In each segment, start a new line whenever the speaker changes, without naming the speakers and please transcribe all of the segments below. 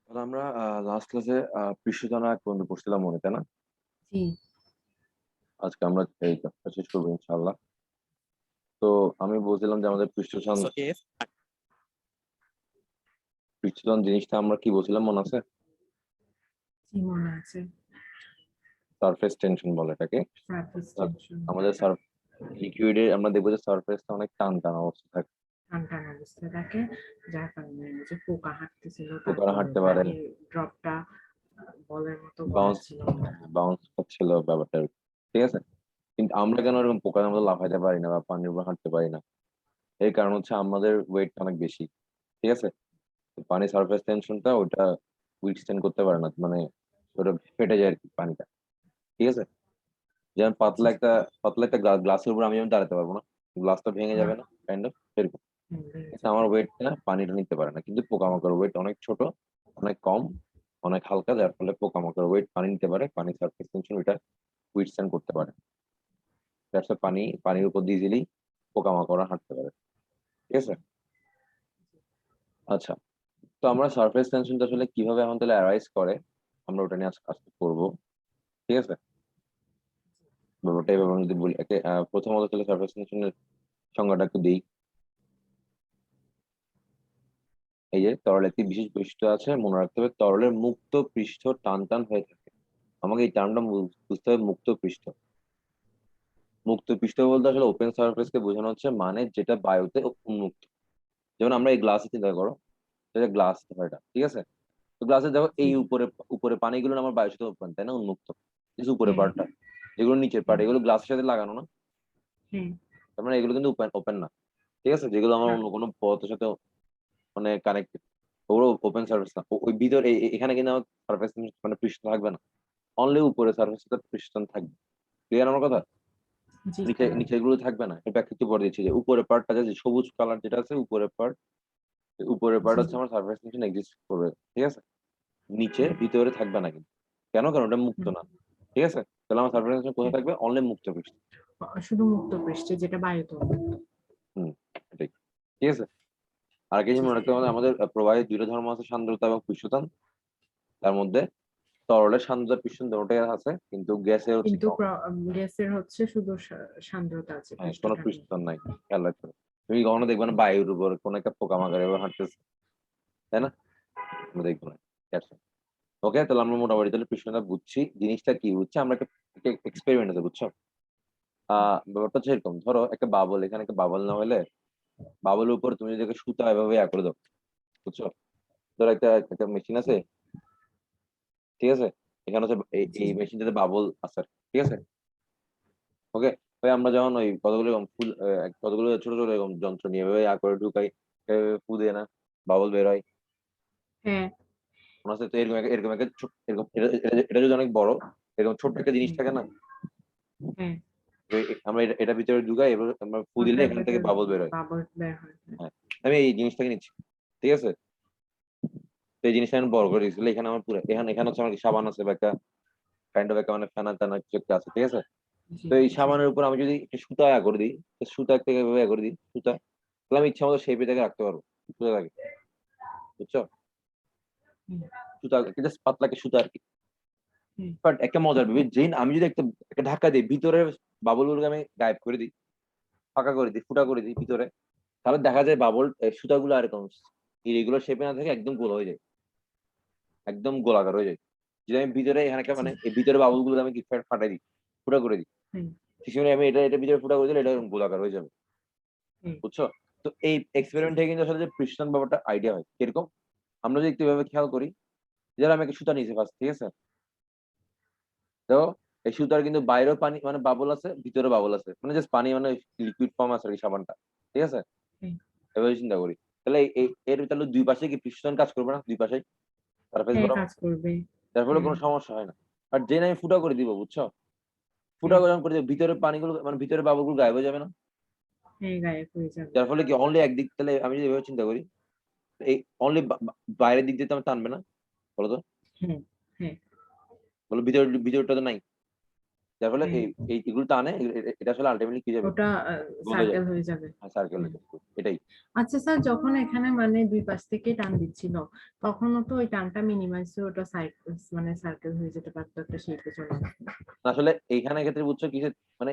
তাহলে আমরা লাস্ট ক্লাসে পৃষ্ঠটানা এক পর্যন্ত পড়ছিলাম মনে, তাই না?
জি।
আজকে আমরা এই ক্লাসটা শেষ করবো ইনশাআল্লাহ। তো আমি বলছিলাম যে আমাদের পৃষ্ঠটান জিনিসটা আমরা কি বলছিলাম মনে আছে?
জি, মনে আছে।
সারফেস টেনশন বলে এটাকে।
সারফেস
আর
টেনশন।
আমাদের লিকুইডে আমরা দেখবো যে সারফেসটা অনেক টান টান অবস্থা থাকে।
টান টান অবস্থায় থাকে, যার কারণে যে পোকা হাঁটতেছিল
পোকারা
তারপর
হাঁটতে পারে,
পানির ড্রপটা বলের মতো
বাউন্স
গড়াচ্ছিল।
বাউন্স করছিল ব্যাপারটা আর কি। ঠিক আছে, কিন্তু আমরা কেন এরকম পোকার মতো লাফাইতে পারি না বা পানির উপর হাঁটতে পারি না? এর কারণ হচ্ছে আমাদের ওয়েট অনেক বেশি। ঠিক আছে, তো পানি সারফেস টেনশনটা ওটা উইথস্ট্যান্ড করতে পারে না, মানে ওটা ফেটে যায় আর কি পানিটা। ঠিক আছে, যেমন
জি।
পাতলা একটা গ্লাসের উপর আমি যেমন দাঁড়াতে পারবো না, গ্লাসটা ভেঙে
না।
যাবে না, কাইন্ড অফ এরকম।
ভেঙে
কিন্তু
যাবে।
আমার ওয়েটটা পানিটা নিতে পারে না, কিন্তু পোকামাকড় ওয়েট অনেক ছোট, অনেক কম, অনেক হালকা, যার ফলে পোকামাকড় ওয়েট পানি নিতে পারে, পানি সারফেস টেনশন ওইটা উইথস্ট্যান্ড করতে পারে। দ্যাটস পানির উপর দিয়ে ইজিলি পোকামাকড় হাঁটতে পারে। ঠিক আছে, আচ্ছা। তো আমরা সারফেস টেনশনটা আসলে কিভাবে এখন তাহলে অ্যারাইজ করে, আমরা ওটা নিয়ে আজকে আজকে করবো। ঠিক আছে, ব্যাপারটা এভাবে আমি যদি বলি প্রথমত তাহলে সারফেস টেনশনের সংজ্ঞাটা একটু দিই। এই যে তরলের একটি বিশেষ বৈশিষ্ট্য আছে, মনে রাখতে হবে, তরলের মুক্ত পৃষ্ঠ টান টান হয়ে থাকে। আমাকে এই টার্মটা বুঝতে হবে, মুক্ত পৃষ্ঠ। মুক্ত পৃষ্ঠ বলতে আসলে ওপেন সারফেস কে বোঝানো হচ্ছে, মানে যেটা বায়ুতে উন্মুক্ত। যেমন আমরা এই গ্লাসে চিন্তা করো, এটা গ্লাস এটা, ঠিক আছে? তো গ্লাসে দেখো
জি।
এই উপরে উপরে পানিগুলো না আমার বায়ুর সাথে ওপেন, তাই না, উন্মুক্ত। কিছু উপরে
হ্যাঁ।
পার্টটা, যেগুলো নিচের পার্ট,
হ্যাঁ।
এগুলো গ্লাসের সাথে লাগানো না।
হ্যাঁ।
তার মানে এগুলো কিন্তু ওপেন ওপেন না। ঠিক আছে, যেগুলো আমার
না।
অন্য কোনো পদার্থের সাথে মানে কানেক্টেড, ওগুলো ওপেন সার্ফেস না। ওই ভিতরে এখানে কিন্তু আমার সার্ফেস মানে পৃষ্ঠ থাকবে না, অনলি উপরে সার্ফেসটা পৃষ্ঠ থাকবে। ক্লিয়ার আমার কথা?
জি,
নিচের গুলো থাকবে না। এটা একটু পরে দিচ্ছি, যে উপরের পার্টটা যে সবুজ কালার যেটা আছে, উপরের পার্ট
জি।
হচ্ছে আমার সার্ফেস টেনশন এক্সিস্ট করবে। ঠিক আছে, নিচে ভিতরে থাকবে না কিন্তু। কেন? কারণ ওটা মুক্ত
হুম।
না। ঠিক আছে, তাহলে আমার সার্ফেস টেনশন কোথায় থাকবে? অনলি মুক্ত পৃষ্ঠ।
শুধু মুক্ত পৃষ্ঠে, যেটা বায়ুতে উন্মুক্ত।
হম, এটাই। ঠিক আছে, আর কিছু
জি।
মনে রাখতে হবে, আমাদের প্রবাহের দুইটা ধর্ম আছে, সান্দ্রতা এবং পৃষ্ঠতাপ। তার মধ্যে তরলের সান্দ্রতা পৃষ্ঠ দুটোই আছে, কিন্তু গ্যাসের হচ্ছে
কিন্তু
কম।
গ্যাসের হচ্ছে শুধু সান্দ্রতা আছে,
হ্যাঁ, কোনো
পৃষ্ঠটা নেই।
পৃষ্ঠতাপ নাই, খেয়াল রাখতে হবে। তুমি কখনো দেখবে না বায়ুর উপর কোন একটা পোকামাকড় এভাবে হাঁটতেছে, তাই না? আমরা দেখবো না। ওকে, তাহলে আমরা মোটামুটি তাহলে পৃষ্ঠটা বুঝছি, জিনিসটা কি বুঝছি আমরা, একটা এক্সপেরিমেন্ট আছে, বুঝছো? ব্যাপারটা হচ্ছে এরকম, ধরো একটা বাবল, এখানে একটা বাবল না হলে, বাবলের উপর তুমি যদি একটা সুতা এভাবে করে দাও, বুঝছো? ধরো একটা একটা মেশিন আছে, ঠিক আছে? এখানে হচ্ছে
জি।
এই মেশিনটাতে বাবল আছে, ঠিক আছে? ওকে, ভাই আমরা যখন ওই কতগুলো এরকম ফুল কতগুলো ছোট ছোট এরকম যন্ত্র নিয়ে এভাবে করে ঢুকাই, এভাবে ফু দিয়ে না, বাবল বের হয়।
হ্যাঁ।
মনে হচ্ছে তো এরকম এরকম একটা এরকম এটা যদি অনেক বড়, এরকম ছোট্ট একটা জিনিস
হ্যাঁ।
থাকে না,
হ্যাঁ।
আমরা এটা ভিতরে ঢুকাই, এবার আমরা ফু দিলে
ওটার
এখান থেকে
ভেতর
বাবল বের হয়।
বাবল বের হয়। হ্যাঁ।
হ্যাঁ, আমি এই জিনিসটাকে নিচ্ছি, ঠিক আছে? তো এই জিনিসটা আমি বড় করে দিচ্ছি, এখানে আমার পুরো এখানে এখানে হচ্ছে আমার কি সাবান আছে বা একটা কাইন্ড অফ একটা মানে ফেনা টানা কিছু একটা আছে, ঠিক আছে?
জি।
তো এই
জি।
সাবানের উপর আমি যদি একটা সুতা করে দিই, তো সুতা থেকে এভাবে করে দিই সুতা, তাহলে আমি ইচ্ছা মতো শেপে থেকে রাখতে পারবো সুতা থাকে, বুঝছো?
হুম।
সুতা জাস্ট পাতলা একটা সুতা আর কি।
হুম।
বাট একটা মজার ব্যাপার, যেই আমি যদি একটা একটা ধাক্কা দিই ভিতরে, বাবল গুলোকে আমি গায়েব করে দিই, ফাঁকা করে দিই, ফুটা করে দিই ভিতরে, তাহলে দেখা যায় বাবল সুতাগুলো আর এরকম ইরেগুলার শেপে না থাকে, একদম গোল হয়ে যায়, একদম গোলাকার হয়ে যায়। যদি আমি ভিতরে এখানে
জি।
মানে এই ভিতরে বাবল গুলো আমি কি ফাটাই দিই, ফুটা করে দিই,
হুম।
ঠিক সময় আমি এটা ভিতরে ফুটা করে দিলে এটা এরকম গোলাকার হয়ে যাবে,
হুম।
বুঝছো? তো এই
জি।
এক্সপেরিমেন্ট থেকে কিন্তু আসলে যে পৃষ্ঠটান ব্যাপারটা আইডিয়া হয় কিরকম, আমরা যদি একটু এভাবে খেয়াল করি, যারা আমি একটা সুতা নিয়েছি ফার্স্ট, ঠিক আছে? তো এই সুতার কিন্তু বাইরেও পানি মানে বাবল আছে, ভিতরে বাবল আছে, মানে জাস্ট পানি মানে লিকুইড ফর্ম আছে আর কি সাবানটা, ঠিক আছে?
হুম।
এভাবে চিন্তা করি, তাহলে এর তাহলে দুই পাশে কি পৃষ্ঠটান কাজ করবে না, দুই পাশে সারফেস
হ্যাঁ,
বরাবর,
কাজ করবে।
যার ফলে
হ্যাঁ।
কোনো সমস্যা হয় না। আর যে আমি ফুটা করে দিব, বুঝছো? ফুটা
হ্যাঁ।
যখন করে দিব, ভিতরে পানিগুলো মানে ভিতরে বাবলগুলো গায়েব হয়ে যাবে না?
হ্যাঁ, গায়েব হয়ে যাবে।
যার ফলে কি অনলি একদিক, তাহলে আমি যদি এভাবে চিন্তা করি, এই অনলি বাইরের দিক দিয়ে তো আমার টানবে না, বলো তো?
হ্যাঁ। হ্যাঁ।
বলো ভিতরটা তো নাই, যার ফলে এইগুলো টানে, এটা আসলে আলটিমেটলি কি যাবে,
ওটা
গোলে
সার্কেল
যাবে,
হয়ে যাবে।
সার্কেল হয়ে যাবে। এটাই।
আচ্ছা স্যার, যখন এখানে মানে দুই পাশ থেকে টান দিচ্ছিল, তখনও তো ওই টানটা মিনিমাইজ হয়ে ওটা মানে সার্কেল হয়ে যেতে পারতো, একটা শেপে চলে আসতো।
আসলে এইখানে ক্ষেত্রে বুঝছো কিসে, মানে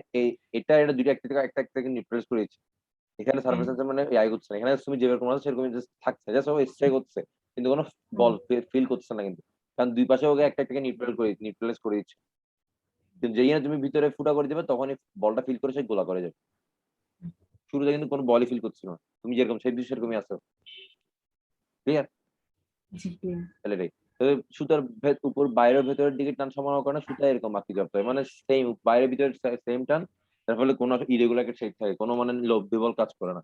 এটা দুইটা একটা থেকে নিউট্রালাইজ করেছে। এখানে
হ্যাঁ
সার্ফেস আছে মানে আই করছে না, এখানে তুমি যেরকম আছে সেরকম জাস্ট থাকছে, জাস্ট ও স্ট্রে করছে, কিন্তু কোনো বল ফিল করছে না কিন্তু, কারণ দুই পাশে ওকে একটা নিউট্রালাইজ করে দিচ্ছে। কিন্তু যেই না তুমি ভিতরে ফুটা করে দেবে তখনই বলটা ফিল করে সে গোলা করে যাবে। শুরুতে কিন্তু কোনো বলই ফিল করছিল না, তুমি যেরকম সেই সেরকমই আছো। ক্লিয়ার?
জি clear।
তাহলে রে, তবে সুতার উপর বাইরের ভেতরের দিকে টান সমান হওয়ার কারণে সুতা এরকম বাকি করতে হয়, মানে সেম বাইরের ভিতরে সেম টান, তার ফলে কোনো ইরেগুলার শেপ থাকে, কোনো মানে লোভ বিবল কাজ করে না।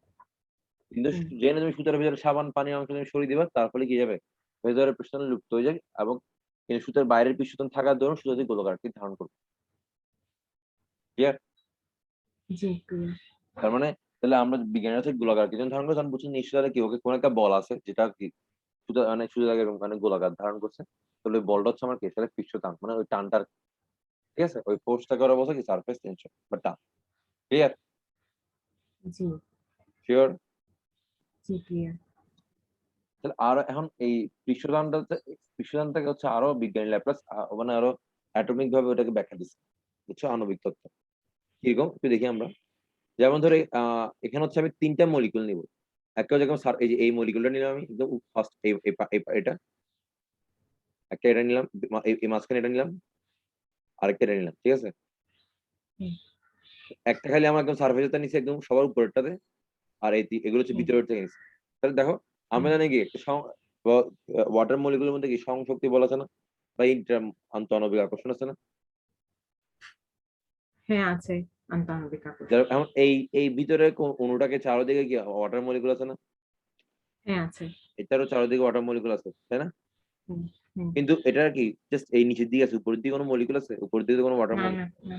কিন্তু যেখানে তুমি সুতার ভিতরে সাবান পানির অংশ তুমি সরিয়ে দিবা, তার ফলে কি যাবে, ভেতরের পৃষ্ঠতন লুপ্ত হয়ে যায়, এবং কিন্তু সুতার বাইরের পৃষ্ঠতন থাকার দরুন সুতা দিয়ে গোলকার ধারণ করবে। ক্লিয়ার?
জি clear।
তার মানে তাহলে আমরা বিজ্ঞানীরা হচ্ছে গোলাকার কিছু ধারণ করছি, আমি বুঝছি নিশ্চয়ই কি ওকে কোন একটা বল আছে যেটা কি সুতা মানে সুতা লাগে মানে গোলাকার ধারণ করছে, তাহলে ওই বলটা হচ্ছে আমার কি সেটা পৃষ্ঠটান, মানে ওই টানটার, ঠিক আছে, ওই ফোর্সটা করে বলছে কি সারফেস টেনশন বা টান। ক্লিয়ার?
জি
শিওর?
জি clear।
তাহলে আরো এখন এই পৃষ্ঠটানটাকে হচ্ছে আরো বিজ্ঞানী ল্যাপ্লাস মানে আরো অ্যাটমিক ভাবে ওটাকে ব্যাখ্যা দিচ্ছে, বুঝছো, আণবিক তত্ত্ব। কিরকম একটু দেখি আমরা। যেমন ধরে এখানে হচ্ছে আমি তিনটা মলিকুল নিব, একটা হচ্ছে যেমন এই যে এই মলিকুলটা নিলাম আমি একদম ফার্স্ট, এটা একটা, এটা নিলাম, এই মাঝখানে এটা নিলাম, আরেকটা এটা নিলাম, ঠিক আছে।
হুম,
একটা খালি আমার একদম সার্ফেসটা নিচে একদম সবার উপরেরটাতে, আর এগুলো হচ্ছে
হুম,
ভিতরের থেকে নিচে। তাহলে দেখো আমরা
হুম।
জানি কি একটা ওয়াটার মলিকুলের মধ্যে কি সংশক্তি বলা আছে না, বা ইন্টার আন্তঃআণবিক আকর্ষণ আছে না।
হ্যাঁ আছে, আন্তঃআণবিক আকর্ষণ।
যার এখন এই ভিতরে অণুটাকে চারদিকে কি ওয়াটার মলিকুল আছে না,
হ্যাঁ আছে।
এটারও চারদিকে ওয়াটার মলিকুল আছে, তাই না?
হুম, হুম।
কিন্তু এটা কি জাস্ট এই নিচের দিকে আছে, উপরের দিকে কোনো মলিকুল আছে, উপরের দিকে কোনো ওয়াটার
না না
মলিকুল।
না।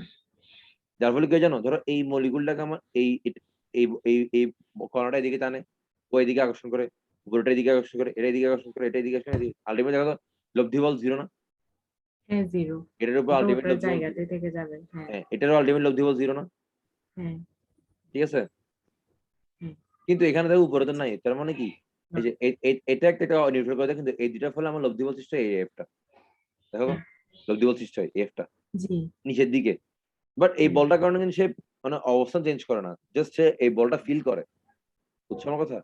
যার ফলে কি হয় জানো, ধরো এই মলিকুলটাকে আমার এই কণাটা এদিকে টানে, ও এদিকে আকর্ষণ করে, উপরটা এদিকে আকর্ষণ করে, এটা এদিকে আকর্ষণ করে, এটা এদিকে আকর্ষণ করে, আলটিমেট দেখো তো লব্ধি বল জিরো না,
হ্যাঁ জিরো।
এটার উপর
ওটা
আলটিমেট
ওটার
লব্ধি বল জিরো।
জায়গাতে থেকে যাবে, হ্যাঁ।
হ্যাঁ, এটারও আলটিমেট লব্ধি বল জিরো না,
হ্যাঁ।
ঠিক আছে।
হুম।
কিন্তু এখানে দেখো উপরে তো নাই, তার মানে কি,
না।
এই যে এটা একটা নির্ভর করে, কিন্তু এই দুটার ফলে আমার লব্ধি বল সৃষ্টি হয় এই এফটা, দেখো
হ্যাঁ,
লব্ধি বল সৃষ্টি হয় এফটা
জি।
নিচের দিকে। বাট এই
হুম,
বলটার কারণে কিন্তু সে মানে অবস্থান চেঞ্জ করে না, জাস্ট সে এই বলটা ফিল করে, বুঝছো আমার কথা।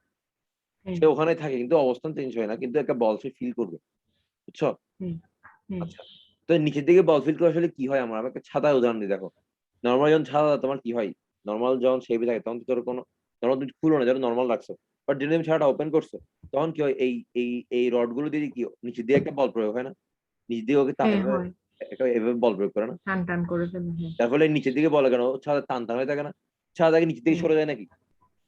হ্যাঁ।
সে ওখানে থাকে কিন্তু অবস্থান চেঞ্জ হয় না, কিন্তু একটা বল সে ফিল করবে, বুঝছো।
হুম, হুম।
আচ্ছা, তো নিচের দিকে বল ফিল করে আসলে কি হয়, আমার আমি একটা ছাতার উদাহরণ দিই, দেখো নর্মাল যখন ছাতা তোমার কি হয়, নর্মাল যখন শেপে থাকে তখন তো তোর কোনো নর্মাল তুমি খুলো না, যেন নর্মাল রাখছো, বাট যেদিন তুমি ছাতাটা ওপেন করছো তখন কি হয়, এই এই রড গুলো দিয়ে কি নিচের দিকে একটা বল প্রয়োগ হয় না, নিচ দিয়ে ওকে
হ্যাঁ
এভাবে
হয়।
এভাবে বল প্রয়োগ করে না,
টান টান করে ফেলে, হ্যাঁ।
তার ফলে নিচের দিকে বলে কেন ছাতা টান টান হয়ে থাকে না, ছাতা থেকে নিচের দিকে
হুম।
সরে যায় নাকি,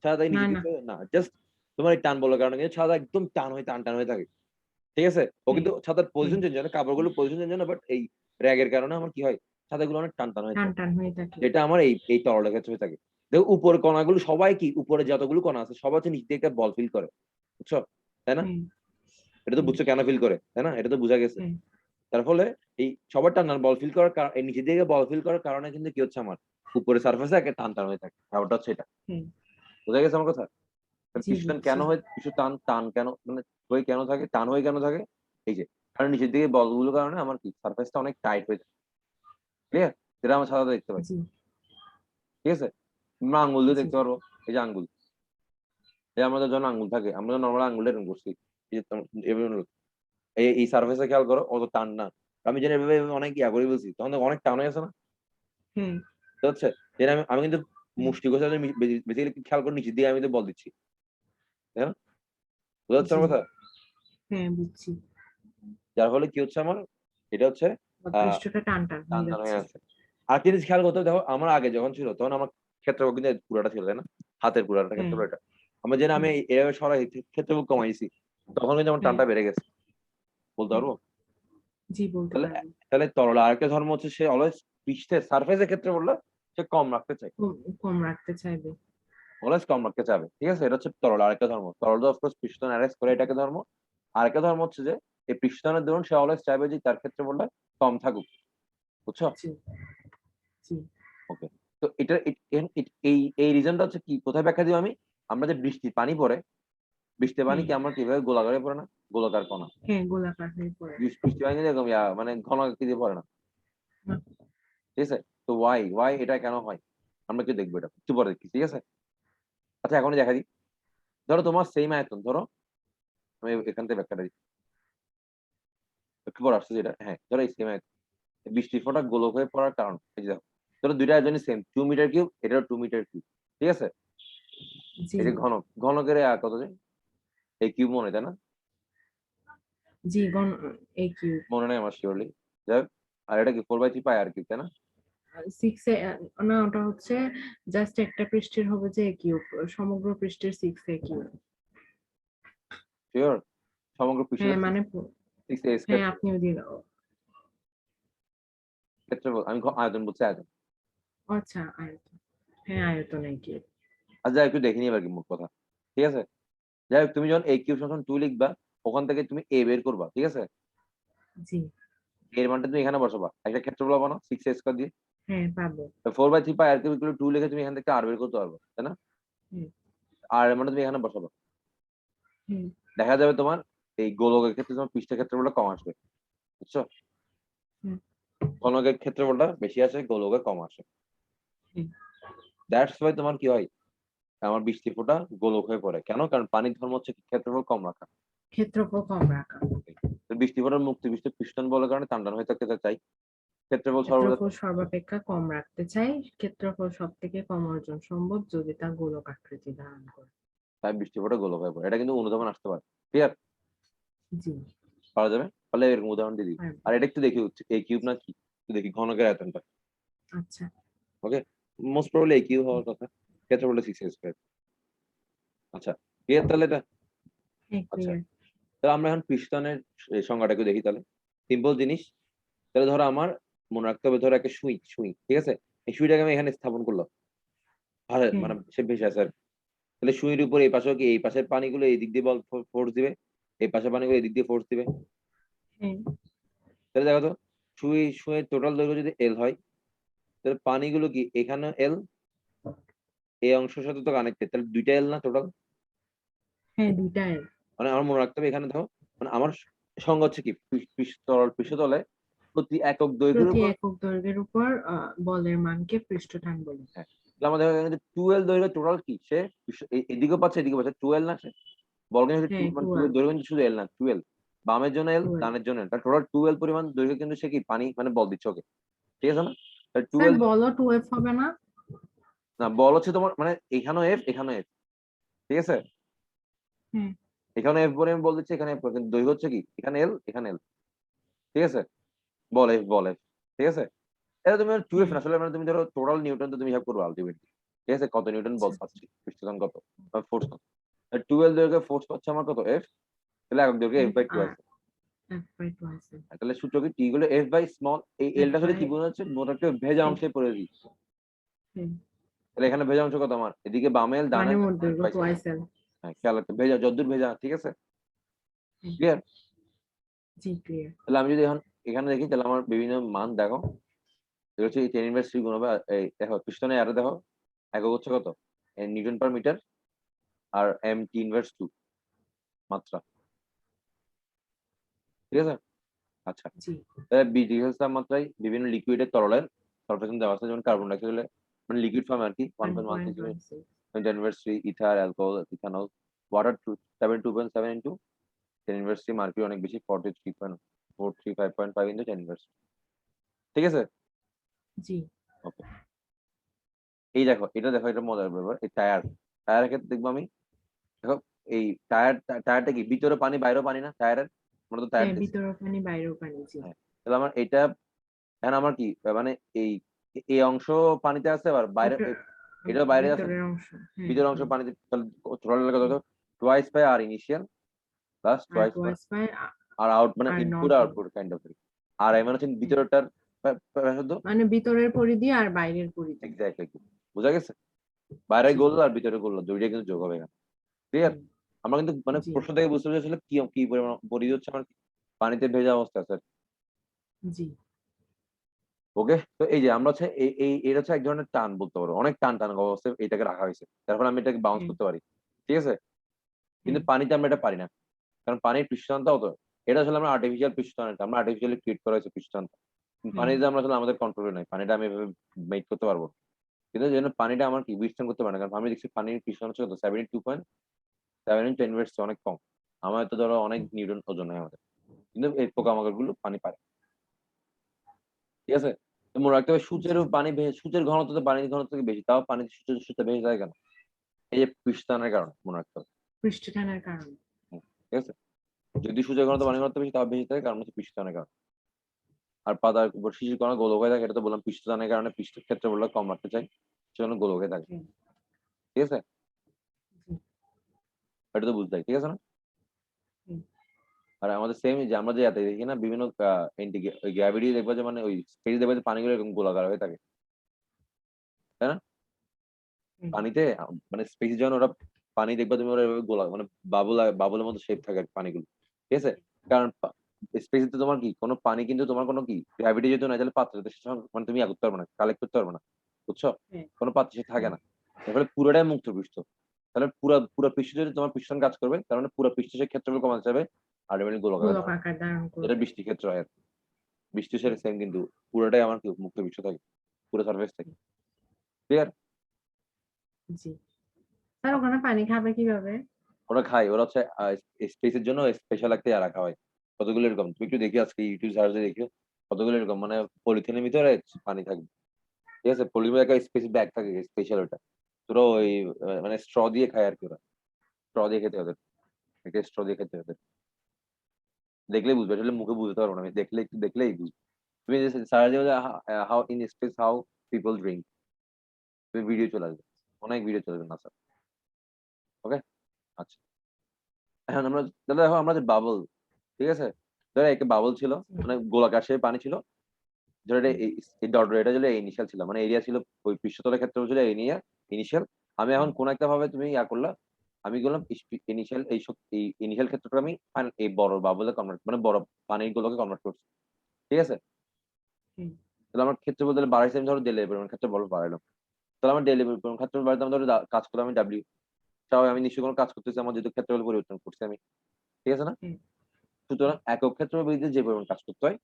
ছাতা থেকে
না
নিচের
না।
দিকে না, জাস্ট তোমার এই টান বলার কারণে কিন্তু ছাতা একদম টান টান হয়ে থাকে, ঠিক আছে। ও
হ্যাঁ।
কিন্তু ছাতার
হুম।
পজিশন চেঞ্জ হয় না, কাপড়গুলো পজিশন চেঞ্জ হয় না, বাট এই র্যাগের কারণে আমার কি হয়, ছাতাগুলো অনেক টান টান হয়ে
টান
যায়,
টান হয়ে থাকে।
যেটা আমার এই তরলের ক্ষেত্রে হয়ে থাকে। দেখো উপর কণাগুলো সবাই কি, উপরে যতগুলো কণা আছে সবাই হচ্ছে নিচ দিয়ে একটা বল ফিল করে, বুঝছো, তাই না।
হুম,
এটা তো
হুম।
বুঝছো কেন ফিল করে, তাই না, এটা তো বোঝা গেছে।
হ্যাঁ।
তার ফলে এই সবার টান বল ফিল করার এই নিচের দিকে বল ফিল করার কারণে কিন্তু কি হচ্ছে, আমার উপরে সার্ফেসে একটা টান টান হয়ে থাকে, ব্যাপারটা হচ্ছে এটা,
হ্যাঁ।
বোঝা গেছে আমার কথা।
জি
পিস্টন
বুঝছি।
কেন হয়, পিছু টান টান কেন মানে হয়ে কেন থাকে, টান হয়ে কেন থাকে, এই যে কারণ নিচের দিকে বলগুলোর কারণে আমার কি সার্ফেসটা অনেক টাইট হয়ে যায়, ক্লিয়ার, যেটা আমরা সাধারণত দেখতে পাই,
জি
ঠিক আছে। আমরা আঙ্গুল দিয়ে
জি।
দেখতে পারবো, এই যে আঙ্গুল, এই আমাদের যখন আঙ্গুল থাকে আমরা নর্মাল আঙ্গুলটা এরকম করছি, এই যে এভাবে এই সার্ফেসে খেয়াল করো অত টান না, আমি যেন এভাবে এভাবে অনেক ইয়া করে বলছি তখন তো অনেক টান হয়ে গেছে না,
হ্যাঁ।
বুঝতে হচ্ছে। যেটা আমি কিন্তু
হুম,
মুষ্টি ঘষে বেসিক্যালি খেয়াল করে নিচে দিয়ে আমি তো বল দিচ্ছি, তাই না, বুঝতে হচ্ছে
জি।
আমার কথা।
হ্যাঁ বুঝছি।
যার ফলে কি হচ্ছে আমার, এটা হচ্ছে আহ
পৃষ্ঠটা টান টান
টান
হয়ে
টান হয়ে
যাচ্ছে।
আছে। আর কি জিনিস খেয়াল করতে হবে, দেখো আমার আগে যখন ছিল তখন আমার ক্ষেত্রফল কিন্তু পুরাটা ছিল, তাই না, হাতের পুরাটা
হ্যাঁ।
ক্ষেত্রফল এটা, আমরা যেন আমি
হুম,
এভাবে সরাই ক্ষেত্রফল কমাইছি, তখন কিন্তু আমার
হ্যাঁ।
টানটা বেড়ে গেছে, বলতে
হুম,
পারবো।
জি বলতে
তাহলে
পারবো।
তাহলে তরল আরেকটা ধর্ম হচ্ছে সে অলওয়েজ পৃষ্ঠের সার্ফেসের ক্ষেত্রে বললে সে কম রাখতে চায়,
কম কম রাখতে চাইবে।
অলওয়েজ কম রাখতে চাবে, ঠিক আছে। এটা হচ্ছে তরল আরেকটা ধর্ম, তরল তো অফকোর্স পৃষ্ঠতন অ্যারেস্ট করে, এটাকে ধর্ম। আরেকটা ধর্ম হচ্ছে যে এই পৃষ্ঠতনের দরুন সে অলওয়েজ চাইবে যে তার ক্ষেত্রে বললে কম থাকুক, বুঝছো।
জি। জি
ওকে, তো এটা এই রিজনটা হচ্ছে কি, কোথায় ব্যাখ্যা দিব আমি? আমরা যে বৃষ্টির পানি পড়ে, বৃষ্টির পানি কি আমরা কিভাবে গোলাকারে পড়ে না, গোলাকার কণা।
হ্যাঁ গোলাকার হয়ে পড়ে।
বৃষ্টির পানি এরকম মানে ঘন আকৃতি পড়ে না,
না,
ঠিক আছে? তো ওয়াই এটা কেন হয় আমরা একটু দেখবো, এটা একটু পরে দেখি, ঠিক আছে? আচ্ছা এখনই দেখা দিই, ধরো তোমার সেম আয়তন, ধরো আমি এখান থেকে ব্যাখ্যাটা দিই, একটু পর আসছে যেটা, হ্যাঁ ধরো এই সেম আয়তন, বৃষ্টির ফোঁটা গোলক হয়ে পড়ার কারণ এই যে দেখো, ধরো দুইটা আয়তনই সেম 2 মিটার কিউব, এটাও 2 মিটার কিউব, ঠিক আছে?
জি
এই যে ঘনক, ঘনকের কত যে এই কিউব মনে, তাই না?
জি গণ এই কিউব
মনে নেই আমার শিওরলি, যাই হোক। আর এটা কি 4/3 পাই আর কিউব, তাই না?
6 এ না ওটা হচ্ছে জাস্ট একটা পৃষ্ঠের হবে যে এ কিউব, সমগ্র পৃষ্ঠের 6 এ কিউব।
শিওর? সমগ্র
হ্যাঁ
পৃষ্ঠের
মানে
6 এ
হ্যাঁ
স্কয়ার
আপনিও দিন।
ক্ষেত্রফল, আমি আয়তন বলছি, আয়তন।
আচ্ছা আয়তন, হ্যাঁ আয়তন এই কিউব।
আচ্ছা যাই হোক, একটু দেখে নিই এবার কি মোট কথা, ঠিক আছে? যাই হোক, তুমি যখন a কিউব সমান 2 লিখবা, ওখান থেকে তুমি a বের করবা, ঠিক আছে?
জি
এর মানটা তুমি এখানে বসাবা, একটা ক্ষেত্রফল পাবো না 6 স্কয়ার দিয়ে।
হ্যাঁ পাবো।
4/3 পাই আর কিউব 2 লিখে তুমি এখান থেকে আর বের করতে পারবে, তাই না?
হুম
আর এর মানে তুমি এখানে বসাবা,
হুম
দেখা যাবে তোমার এই গোলকের ক্ষেত্রে তোমার পৃষ্ঠের ক্ষেত্রফলটা কম আসবে, বুঝছো?
হুম
ঘনকের ক্ষেত্রফলটা বেশি আসে, গোলকের কম আসে।
হুম
দ্যাটস ওয়াই তোমার কি হয়, আমার বৃষ্টি ফোঁটা গোলক হয়ে পড়ে, কেন? কারণ পানির ধর্ম হচ্ছে কি? ক্ষেত্রফল কম রাখা।
ক্ষেত্রফল কম রাখা।
তো বৃষ্টি ফোঁটার মুক্তি পৃষ্ঠ পিস্টন বলের কারণে টানটান হয়ে থাকতে চাই, ক্ষেত্রফল সর্বদা।
ক্ষেত্রফল সর্বাপেক্ষা কম রাখতে চাই, ক্ষেত্রফল সব থেকে কম অর্জন সম্ভব যদি তা গোলক আকৃতি ধারণ করে।
তাই বৃষ্টি ফোঁটা গোলক হয়ে পড়ে, এটা কিন্তু অনুধাবন আসতে পারে, ক্লিয়ার?
জি
পারা যাবে, তাহলে এরকম উদাহরণ দিয়ে দিই।
পারবো।
আর এটা একটু দেখি হচ্ছে এই কিউব না কি, একটু দেখি ঘনকের আয়তনটা।
আচ্ছা
ওকে, মোস্ট প্রবাবলি এই কিউব হওয়ার কথা, ক্ষেত্রফলটা 6 স্কয়ার। আচ্ছা ক্লিয়ার তাহলে এটা।
হ্যাঁ
আচ্ছা,
ক্লিয়ার।
তাহলে আমরা এখন পিস্টনের এই সংজ্ঞাটা একটু দেখি তাহলে, সিম্পল জিনিস। তাহলে ধরো আমার মনে রাখতে হবে, ধরো একটা সুই, ঠিক আছে? এই সুইটাকে আমি এখানে স্থাপন করলাম, ভালো
হ্যাঁ
মানে সে ভেসে আছে আর কি। তাহলে সুইয়ের উপর এই পাশেও কি, এই পাশের পানিগুলো এই দিক দিয়ে বল ফোর্স দিবে, এই পাশের পানিগুলো এই দিক দিয়ে ফোর্স দিবে।
হ্যাঁ
তাহলে দেখো তো, সুইয়ের টোটাল দৈর্ঘ্য যদি এল হয়, তাহলে পানিগুলো কি এখানে এল, এই অংশের সাথে তো কানেক্টেড, তাহলে দুইটা এল না টোটাল?
হ্যাঁ দুইটাই।
মানে আমার মনে রাখতে হবে এখানে দেখো, মানে আমার সংজ্ঞা হচ্ছে কি, পৃষ্ঠতলে প্রতি একক দৈর্ঘ্যের
প্রতি
উপর।
একক দৈর্ঘ্যের উপর বলের মানকে পৃষ্ঠটান বলে।
হ্যাঁ, তাহলে আমাদের এখানে 12 দৈর্ঘ্য টোটাল কি, সে এদিকেও পাচ্ছে এদিকে পাচ্ছে 12 না, সে বল কিন্তু
হ্যাঁ
মানে 12
টুয়েলভ।
দৈর্ঘ্য কিন্তু শুধু এল না, 12 বামের জন্য এল,
টুয়েলভ
ডানের জন্য এল, তার টোটাল 12 পরিমাণ দৈর্ঘ্য কিন্তু সে কি পানি মানে বল দিচ্ছে ওকে, ঠিক আছে না? তাহলে
স্যার
12,
বলো 12 হবে না?
না বল হচ্ছে তোমার মানে এখানেও এফ এখানেও এফ, ঠিক আছে?
হ্যাঁ
এখানে এফ পরিমাণ বল দিচ্ছে, এখানে F কিন্তু দৈর্ঘ্য হচ্ছে কি, এখানে এল এখানে এল, ঠিক আছে? বল এফ, ঠিক আছে? এটা তুমি 2F
হ্যাঁ
না, আসলে মানে তুমি ধরো টোটাল নিউটন তো তুমি হিসাব করবে আলটিমেটলি, ঠিক আছে? কত নিউটন
আচ্ছা
বল পাচ্ছি, পৃষ্ঠটান কত, ফোর্স কত। 12 দৈর্ঘ্যে ফোর্স পাচ্ছে আমার কত, এফ। তাহলে একক দৈর্ঘ্যে
এফ
F/2
আর
আছে।
এফ বাই 2 আছে।
তাহলে সূত্র কি, টি গুলো এফ বাই স্মল, এই
এফ
এলটা আসলে
বাই
কি বোঝাচ্ছে, মোটাকে ভেজা
এফ।
অংশে পড়ে দিই।
হ্যাঁ
তাহলে এখানে ভেজা অংশ কত আমার, এদিকে বাম এল ডান
মানে
এল
মোট দৈর্ঘ্য
টুয়াইস এল।
টুয়াইস এল।
হ্যাঁ খেয়াল রাখতে, ভেজা যদ্দূর ভেজা, ঠিক আছে?
হ্যাঁ
ক্লিয়ার?
জি ক্লিয়ার।
তাহলে আমি যদি এখন এখানে দেখি, তাহলে আমার বিভিন্ন মান দেখো, এটা হচ্ছে 10⁻³ গুণ হবে, এই দেখো পিস্টনে আরো দেখো, একক হচ্ছে কত, নিউটন পার মিটার, আর m T−2 মাত্রা, ঠিক আছে? আচ্ছা,
জি
তাহলে ডিগ্রি তাপমাত্রায় বিভিন্ন লিকুইডের তরলের সলভেশন দেওয়া আছে, যেমন কার্বন ডাইঅক্সাইড হলে মানে লিকুইড ফর্ম আর কি 1.16
1.16।
10⁻³ ether alcohol ethanol, water 2.7 into 10⁻³ mercury অনেক বেশি 43.435.5 ইন্টু 10⁻², ঠিক আছে?
জি
ওকে, এই দেখো এটা দেখো, এটা মজার ব্যাপার, এই টায়ারের ক্ষেত্রে দেখবো আমি, দেখো এই টায়ারটা কি ভিতরে পানি বাইরেও পানি না টায়ারের, আমরা তো টায়ার
হ্যাঁ
দেখছি।
ভিতরেও পানি বাইরেও পানি। জি
হ্যাঁ, তাহলে আমার এটা এখন আমার কি মানে এই এই অংশ পানিতে আছে, আবার বাইরে
ওটা
এটাও বাইরে আছে,
ভিতরের অংশ। হ্যাঁ
ভিতরের অংশ
হ্যাঁ
পানিতে, তাহলে টোটাল কত, twice pi r initial plus
r
twice pi
twice pi
r out, মানে
r
input
not in.
Output kind of. আর এমন হচ্ছে ভিতরটার ব্যাসার্ধ,
মানে ভিতরের পরিধি আর বাইরের পরিধি।
এক্স্যাক্টলি, বোঝা গেছে? বাইরে
জি
গোল আর ভিতরে গোল দুইটা কিন্তু যোগ হবে এখানে, ক্লিয়ার?
হুম,
আমরা কিন্তু মানে
জি
প্রশ্ন থেকে বুঝতে পেরেছিল কি কি পরিমাণ পরিধি হচ্ছে আমার পানিতে ভেজা অবস্থা আছে,
জি
ওকে, তো এই যে আমরা হচ্ছে এটা হচ্ছে এক ধরনের টান বলতে পারো, অনেক টান টান অবস্থায় এটাকে রাখা হয়েছে, তার ফলে আমি এটাকে বাউন্স করতে পারি, ঠিক আছে। কিন্তু পানিতে আমরা এটা পারি না, কারণ পানির পৃষ্ঠটানটাও তো, এটা আসলে আমরা আর্টিফিশিয়াল পৃষ্ঠটানটা, আমরা আর্টিফিশিয়ালি ক্রিয়েট করা হয়েছে পৃষ্ঠটানটা। পানিতে আমরা আসলে আমাদের কন্ট্রোলে নাই, পানিটা আমি এভাবে মেক করতে পারবো না। কিন্তু এই জন্য পানিটা আমার কি উইথস্ট্যান্ড করতে পারে না, কারণ আমি দেখছি পানির পৃষ্ঠটান হচ্ছে কত 72.7 অনেক কম। আমার তো ধরো অনেক নিউটন ওজন হয় আমাদের, কিন্তু এই পোকামাকড় গুলো পানি পারে, ঠিক আছে। তো মনে রাখতে হবে সূচের পানি সূচের ঘনত্ব তো পানির ঘনত্ব থেকে বেশি, তাও পানিতে সূচের বেশি যায় কেন? এই যে পৃষ্ঠটানের কারণে, মনে রাখতে হবে।
পৃষ্ঠটানের কারণে।
ঠিক আছে, যদি সূচের ঘনত্ব পানির ঘনত্ব বেশি, তাও বেশি থাকে, কারণ হচ্ছে পৃষ্ঠটানের কারণে। আর পাতার উপর শিশির কণা গোলক হয়ে থাকে, এটা তো বললাম পৃষ্ঠটানের কারণে, পৃষ্ঠের ক্ষেত্রে বললে কম রাখতে চাই, সেজন্য গোলক হয়ে থাকে, ঠিক আছে। এটা তো বুঝতে হয়, ঠিক আছে না। আর আমাদের সেম যে আমরা যে এতে দেখি না বিভিন্ন গ্র্যাভিটি দেখবা যে মানে ওই স্পেস দেখবা যে পানিগুলো এরকম গোলাকার হয়ে থাকে, তাই না? পানিতে মানে স্পেস যখন ওরা পানি দেখবা তুমি ওরা এভাবে গোলা মানে বাবুলের মতো শেপ থাকে আর কি পানিগুলো, ঠিক আছে। কারণ স্পেসে তো তোমার কি কোনো পানি কিন্তু তোমার কোনো কি গ্র্যাভিটি যদি না তাহলে পাত্র মানে তুমি করতে পারবে না, কালেক্ট করতে পারবে না, বুঝছো। কোনো পাত্র সে থাকে না, এর ফলে পুরোটাই মুক্ত পৃষ্ঠ। তাহলে পুরো পৃষ্ঠ যদি তোমার পৃষ্ঠন কাজ করবে, তার মানে পুরো পৃষ্ঠ সে ক্ষেত্রফল কমাতে যাবে, আলটিমেটলি গোলক
গোলক আকার ধারণ
এটা
করবে।
বৃষ্টি ক্ষেত্র হয় আর কি। বৃষ্টি সেটা সেম, কিন্তু পুরোটাই আমার কি মুক্ত পৃষ্ঠ থাকে, পুরো সার্ফেস থাকে, ক্লিয়ার।
জি। আর ওখানে পানি খাবে কিভাবে?
ওরা খায়, ওরা হচ্ছে স্পেসের জন্য স্পেশাল একটা ইয়া রাখা হয়, কতগুলো এরকম, তুমি একটু দেখি আজকে ইউটিউব সার্চে দেখো, কতগুলো এরকম মানে পলিথিনের ভিতরে পানি থাকবে, ঠিক আছে। পলিথিনের একটা স্পেস ব্যাগ থাকে স্পেশাল, ওটা তোরা ওই মানে স্ট্র দিয়ে খায় আর কি, ওরা স্ট্র দিয়ে খেতে ওদের, একটা স্ট্র দিয়ে খেতে ওদের, দেখলেই বুঝবে, আসলে মুখে বুঝতে পারবো না আমি, দেখলে একটু দেখলেই বুঝবে। তুমি সার্চ দিয়ে how in space how people drink, তুমি ভিডিও চলে আসবে, অনেক ভিডিও চলে আসবে না স্যার। ওকে, আচ্ছা। এখন আমরা তাহলে দেখো আমরা যে বাবল, ঠিক আছে, ধরো একটা বাবল ছিল, মানে গোলাকার সেই পানি ছিল, ধরো এটা এই ডট এটা ছিল ইনিশিয়াল ছিল, মানে এরিয়া ছিল ওই পৃষ্ঠতলের ক্ষেত্রে ছিল ইনিশিয়াল। আমি এখন কোন একটা ভাবে তুমি ইয়া করলাম, আমি করলাম ইনিশিয়াল এই ইনিশিয়াল ক্ষেত্রটা আমি এই বড় বাবলে কনভার্ট মানে বড় পানির গুলোকে কনভার্ট করছি, ঠিক আছে। তাহলে আমার ক্ষেত্রে বলতে বাড়াইছি, আমি ধরো ডেলে পরিমাণ ক্ষেত্রে বড় বাড়াইলাম, তাহলে আমার ডেলে পরিমাণ ক্ষেত্রে বাড়াইতে আমি ধরো কাজ করলাম আমি ডাব্লিউ, তাও আমি নিশ্চয়ই কোনো কাজ করতেছি, আমার যেহেতু ক্ষেত্রফল পরিবর্তন করছি আমি, ঠিক আছে না। সুতরাং একক ক্ষেত্র বৃদ্ধিতে যে পরিমাণ কাজ করতে হয়,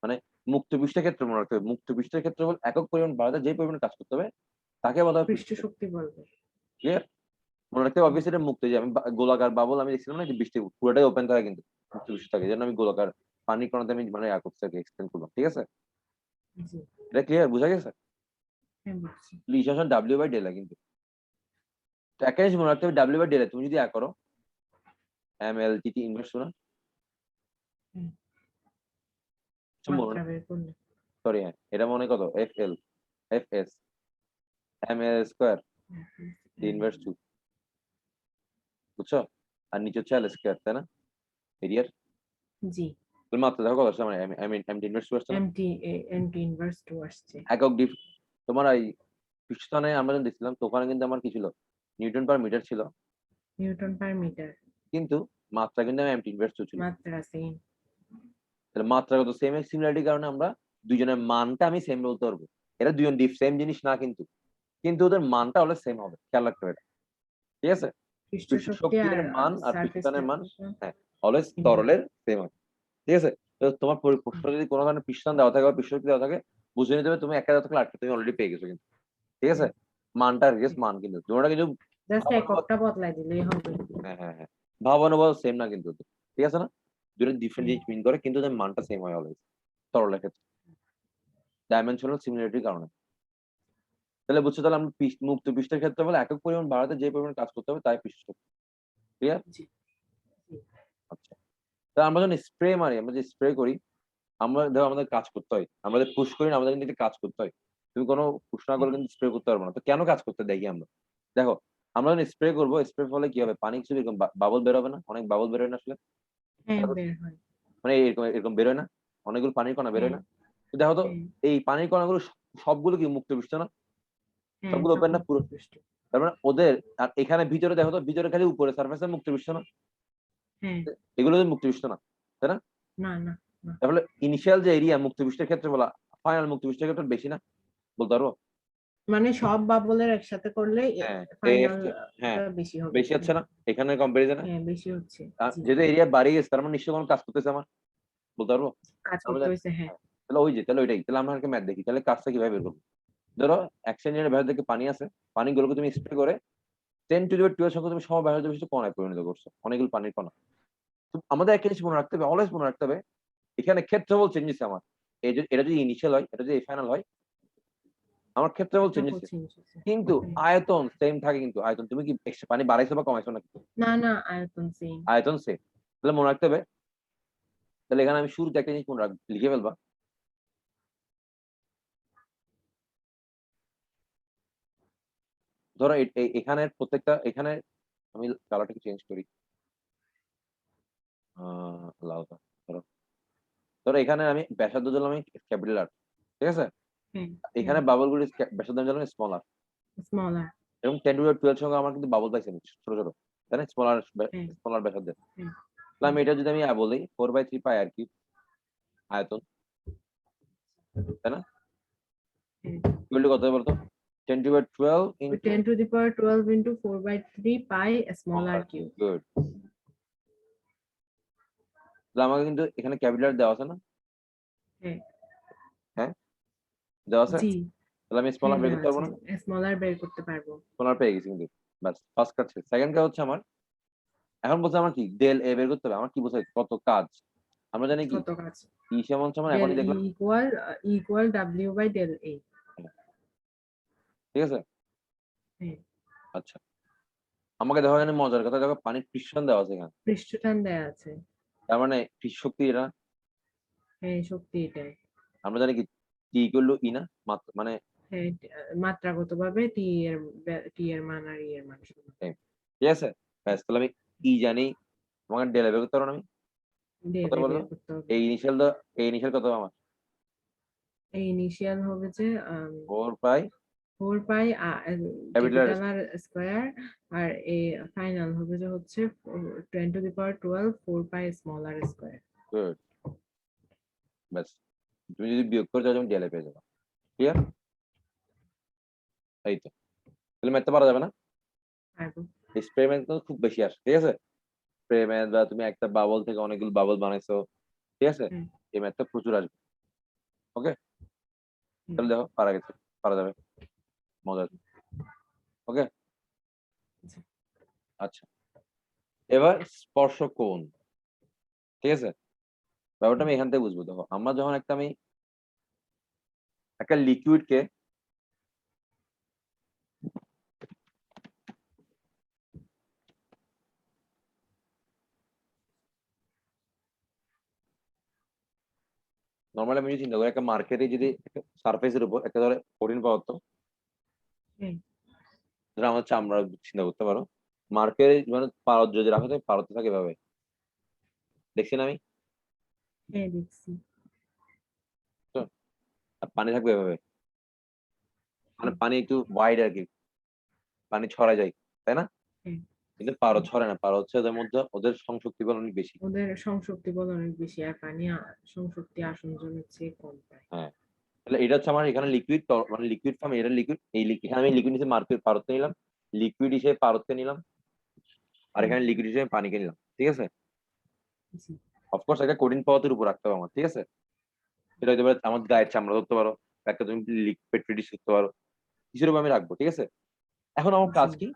মানে মুক্ত পৃষ্ঠের ক্ষেত্রে মনে রাখতে হবে, মুক্ত পৃষ্ঠের ক্ষেত্রে একক পরিমাণ বাড়াতে যে পরিমাণ কাজ করতে হবে তাকে বলা হয়
পৃষ্ঠ
পৃষ্ঠ।
শক্তি বলবে।
ক্লিয়ার, মনে রাখতে হবে অবভিয়াসলি এটা মুক্ত, যে আমি গোলাকার বাবল আমি দেখছিলাম না যে বৃষ্টি পুরোটাই ওপেন থাকে, কিন্তু মুক্ত পৃষ্ঠ থাকে, যেন আমি গোলাকার পানির কণাতে আমি মানে এককটাকে এক্সপ্লেন করলাম, ঠিক আছে।
জি।
এটা ক্লিয়ার, বুঝা গেছে।
হ্যাঁ, বুঝছি।
ইকুয়েশন ডাব্লিউ বাই ডেলা, কিন্তু তো একটা জিনিস মনে রাখতে হবে, ডাব্লিউ বাই ডেলা তুমি যদি করো এম এল টি টি ইনভার্স না,
মাত্রা বের করলে।
সরি হ্যাঁ, এটা মনে কত F L F S M L square inverse 2, বুঝছো। আর নিচে হচ্ছে এল স্কোয়ার, তাই না, এরিয়ার।
জি।
তুমি মাত্রা দেখো কত আসছে, মানে এম ইনভার্স 2 আসছে না,
এমটি ইনভার্স 2 আসছে।
একক ডিফ। তোমার এই পৃষ্ঠস্থানে আমরা যখন দেখছিলাম, তো ওখানে কিন্তু আমার কি ছিল, নিউটন পার মিটার ছিল,
নিউটন পার মিটার।
কিন্তু মাত্রা কিন্তু এম ইনভার্স 2 ছিল।
মাত্রা সেম।
তাহলে মাত্রাগত সেম সিমিলারিটির কারণে আমরা দুইজনের মানটা আমি সেম বলতে পারবো। এটা দুজন সেম জিনিস না, কিন্তু কিন্তু ওদের মানটা হলে সেম হবে, খেয়াল রাখতে হবে এটা, ঠিক আছে।
পৃষ্ঠ
পৃষ্ঠ
শক্তি আর
শক্তির মান আর
সারফেস
পৃষ্ঠস্থানের মান,
টেনশন।
হ্যাঁ, অলওয়েজ তরলের সেম হয়, ঠিক আছে। তো তোমার প্রশ্ন যদি কোনো ধরনের পৃষ্ঠস্থান দেওয়া থাকে বা পৃষ্ঠ শক্তি দেওয়া থাকে, বুঝে নিতে হবে তুমি একটা দেওয়া থাকলে আটকে তুমি অলরেডি পেয়ে গেছো কিন্তু, ঠিক আছে। মানটা জাস্ট মান, কিন্তু তোমরা কিন্তু
জাস্ট
ভাবানুবাদ,
এককটা বদলাই দিলেই হবে।
হ্যাঁ হ্যাঁ হ্যাঁ, ভাবানুবাদ সেম না কিন্তু ওদের, ঠিক আছে না, দুটো ডিফারেন্ট জিনিস মিন করে, কিন্তু ওদের মানটা সেম হয় অলওয়েজ তরলের ক্ষেত্রে, ডাইমেনশনাল সিমিলারিটির কারণে। তাহলে বুঝছো, তাহলে আমরা মুক্ত পৃষ্ঠের ক্ষেত্রে বলে একক পরিমাণ বাড়াতে যে পরিমাণ কাজ করতে হবে তাই পৃষ্ঠ শক্তি, ক্লিয়ার।
জি।
আচ্ছা, তা আমরা যখন স্প্রে মারি, আমরা যে স্প্রে করি, আমরা ধরো আমাদের কাজ করতে হয়, আমাদের পুশ করি না, আমাদের কিন্তু একটা কাজ করতে হয়। তুমি কোনো পুশ না করলে কিন্তু স্প্রে করতে পারবো না, তো কেন কাজ করতে দেখি আমরা, দেখো আমরা যখন স্প্রে করবো, স্প্রে ফলে কি হবে, পানি কিছু এরকম বাবল বের হবে না, অনেক বাবল বেরোয় না আসলে,
হ্যাঁ, বের হয়।
মানে এরকম এরকম বেরোয় না, অনেকগুলো পানির কণা বেরোয়
হ্যাঁ।
না। তো দেখো তো,
হ্যাঁ।
এই পানির কণাগুলো সবগুলো কি মুক্ত পৃষ্ঠ না,
হ্যাঁ,
সবগুলো
সব
ওপেন না
মুক্ত
পুরো,
পৃষ্ঠ।
তার মানে ওদের, আর এখানে ভিতরে দেখো তো, ভিতরে খালি উপরে সার্ফেসে মুক্ত পৃষ্ঠ না,
হ্যাঁ।
এগুলো তো মুক্ত পৃষ্ঠ না, তাই না।
না, না, না।
তাহলে ইনিশিয়াল যে এরিয়া মুক্ত পৃষ্ঠের ক্ষেত্রে বলা ফাইনাল মুক্ত পৃষ্ঠটা একটু বেশি না, বলতে পারবো?
মানে সব বাবলের একসাথে করলে
হ্যাঁ
ফাইনাল
হ্যাঁ
বেশি হবে।
বেশি হচ্ছে না এখানে কম্পারিজনে?
হ্যাঁ বেশি হচ্ছে। জি,
যেহেতু এরিয়া বাড়িয়ে গেছে তার মানে নিশ্চয়ই কোনো কাজ করতেছে আমার, বলতে পারবো?
কাজ
তার
করতে
মানে
হয়েছে, হ্যাঁ।
হ্যাঁ, তাহলে ওই যে তাহলে ওইটাই, তাহলে আমরা ম্যাথ দেখি, তাহলে কাজটা কিভাবে বের করবো? ধরো এক্সচেঞ্জের ভেতর থেকে পানি আছে, পানিগুলোকে তুমি স্প্রে করে 10⁻12 সংখ্যা তুমি সব ভেতর বিশিষ্ট কণায় পরিণত করছো, অনেকগুলো পানির কণা। তো আমাদের একটা জিনিস মনে রাখতে হবে, অলওয়েজ মনে রাখতে হবে, এখানে ক্ষেত্রফল চেঞ্জ হচ্ছে আমার, এই যে এটা যদি ইনিশিয়াল হয়, এটা যদি ফাইনাল হয়, আমার ক্ষেত্রফল চেঞ্জ হচ্ছে, কিন্তু আয়তন সেম থাকে, কিন্তু আয়তন তুমি কি extra পানি বাড়াইছো বা কমাইছো নাকি?
না না, আয়তন সেম।
আয়তন সেম। তাহলে মনে রাখতে হবে, তাহলে এখানে আমি শুরুতে একটা জিনিস মনে লিখে ফেলবা, ধরো এখানে প্রত্যেকটা, এখানে আমি কালারটাকে চেঞ্জ করি, লালটা, ধরো ধরো এখানে আমি ব্যাসার্ধ দিলাম আমি ক্যাপিটাল আর, ঠিক আছে?
হ্যাঁ,
এখানে বাবল গুলি ব্যাসার্ধ আমি দিলাম স্মল আর,
স্মলার।
এবং 10⁻12 সঙ্গে আমার কিন্তু বাবল পাইছি আমি, ছোট ছোট, তাই না? স্মলার
হ্যাঁ,
স্মলার ব্যাসার্ধের।
হ্যাঁ,
তাহলে আমি এটা যদি আমি বলি 4/3 পাই আর কি আয়তন, তাই না?
হ্যাঁ।
বলতে কত হবে বলতো? 10⁻12 into
10⁻12 into 4/3 pi smaller cube.
Good. তাহলে আমাকে কিন্তু এখানে ক্যাপিটাল দেওয়া আছে না?
হ্যাঁ,
হ্যাঁ দেওয়া আছে।
জি,
তাহলে আমি
হ্যাঁ
স্মলার বের
দেওয়া
করতে পারবো
আছে।
না?
স্মলার বের করতে পারবো।
স্মলার পেয়ে গেছি কিন্তু, ব্যাস ফার্স্ট কাজ শেষ। সেকেন্ড কাজ হচ্ছে আমার, এখন বলছে আমার কি ডেল এ বের করতে হবে, আমার কি বোঝায় কত কাজ, আমরা জানি কি
কত কাজ?
ই সমান সমান
del
এখনই
E
দেখলাম,
equal W by del A.
ঠিক আছে?
হ্যাঁ,
আচ্ছা, আমাকে দেখো এখানে মজার কথা, দেখো পানির পৃষ্ঠটান দেওয়া আছে এখানে,
পৃষ্ঠটান দেয়া আছে।
তার মানে পৃষ্ঠ শক্তি এটা,
হ্যাঁ, শক্তি এটাই।
আমরা জানি কি টি ইকুয়াল টু ই না, মানে
হ্যাঁ, মাত্রাগতভাবে T এর মান আর E এর মান সমান।
same, ঠিক আছে? ব্যাস তাহলে আমি ই জানি, আমাকে ডেল বের করতে পারো না আমি, কত
del A
বলতো?
বের করতে হবে।
এই ইনিশিয়াল কত আমার?
এই ইনিশিয়াল হবে যে
4 pi
4 pi
capital r
capital r square, আর এই ফাইনাল হবে যে হচ্ছে 10⁻12 4 pi small r square.
Square, ব্যাস। তুমি যদি বিয়োগ করে যাও তুমি ডেল পেয়ে যাবে, ক্লিয়ার? এই তো, তাহলে ম্যাথটা পারা যাবে না?
পারবো।
এক্সপেরিমেন্ট তো খুব বেশি আসে, ঠিক আছে? এক্সপেরিমেন্ট বা তুমি একটা বাবল থেকে অনেকগুলো বাবল বানাইছো, ঠিক আছে?
হ্যাঁ,
এই ম্যাথটা প্রচুর আসবে, ওকে?
হ্যাঁ,
তাহলে দেখো পারা গেছে, পারা যাবে, মজার, ওকে?
আচ্ছা,
আচ্ছা, এবার স্পর্শ কোণ, ঠিক আছে? ব্যাপারটা
হ্যাঁ,
আমি এখান থেকে বুঝবো, দেখো আমরা যখন আমি একটা লিকুইডকে, নর্মালি আমি যদি চিন্তা করি একটা মার্কেটে যদি সারফেসের উপর একটা ধরে কঠিন পদার্থ,
হ্যাঁ,
যেটা আমার চামড়া, চিন্তা করতে পারো মার্কেটে মানে পারদ যদি রাখা যায়, পারদ থাকে এভাবে, দেখছি না আমি?
হ্যাঁ, দেখছি।
তো, আর পানি থাকবে এভাবে, মানে
হ্যাঁ,
পানি একটু ওয়াইড আর কি, পানি ছড়া যায়, তাই না?
হ্যাঁ,
কিন্তু পারদ
হ্যাঁ।
ছড়ে না, পারদ হচ্ছে ওদের মধ্যে ওদের সংশক্তি বল অনেক বেশি।
ওদের সংশক্তি বল অনেক বেশি, আর পানি সংশক্তি আসঞ্জনের চেয়ে কম পায়।
হ্যাঁ, তাহলে এটা হচ্ছে আমার এখানে লিকুইড, মানে লিকুইড ফর্ম, এটা লিকুইড, এখানে আমি লিকুইড হিসেবে মার্কেট পারদকে নিলাম, লিকুইড হিসেবে পারদকে নিলাম, আর
হ্যাঁ,
এখানে লিকুইড হিসেবে পানিকে নিলাম, ঠিক আছে?
জি,
অফকোর্স একটা কঠিন পদার্থের উপর রাখতে হবে আমার, ঠিক আছে? সেটা হতে পারে আমার গায়ের চামড়া ধরতে পারো, বা একটা তুমি লিকুইড ফেটিস করতে পারো, কিছুর উপর আমি রাখবো, ঠিক আছে? এখন আমার
জি,
কাজ কি,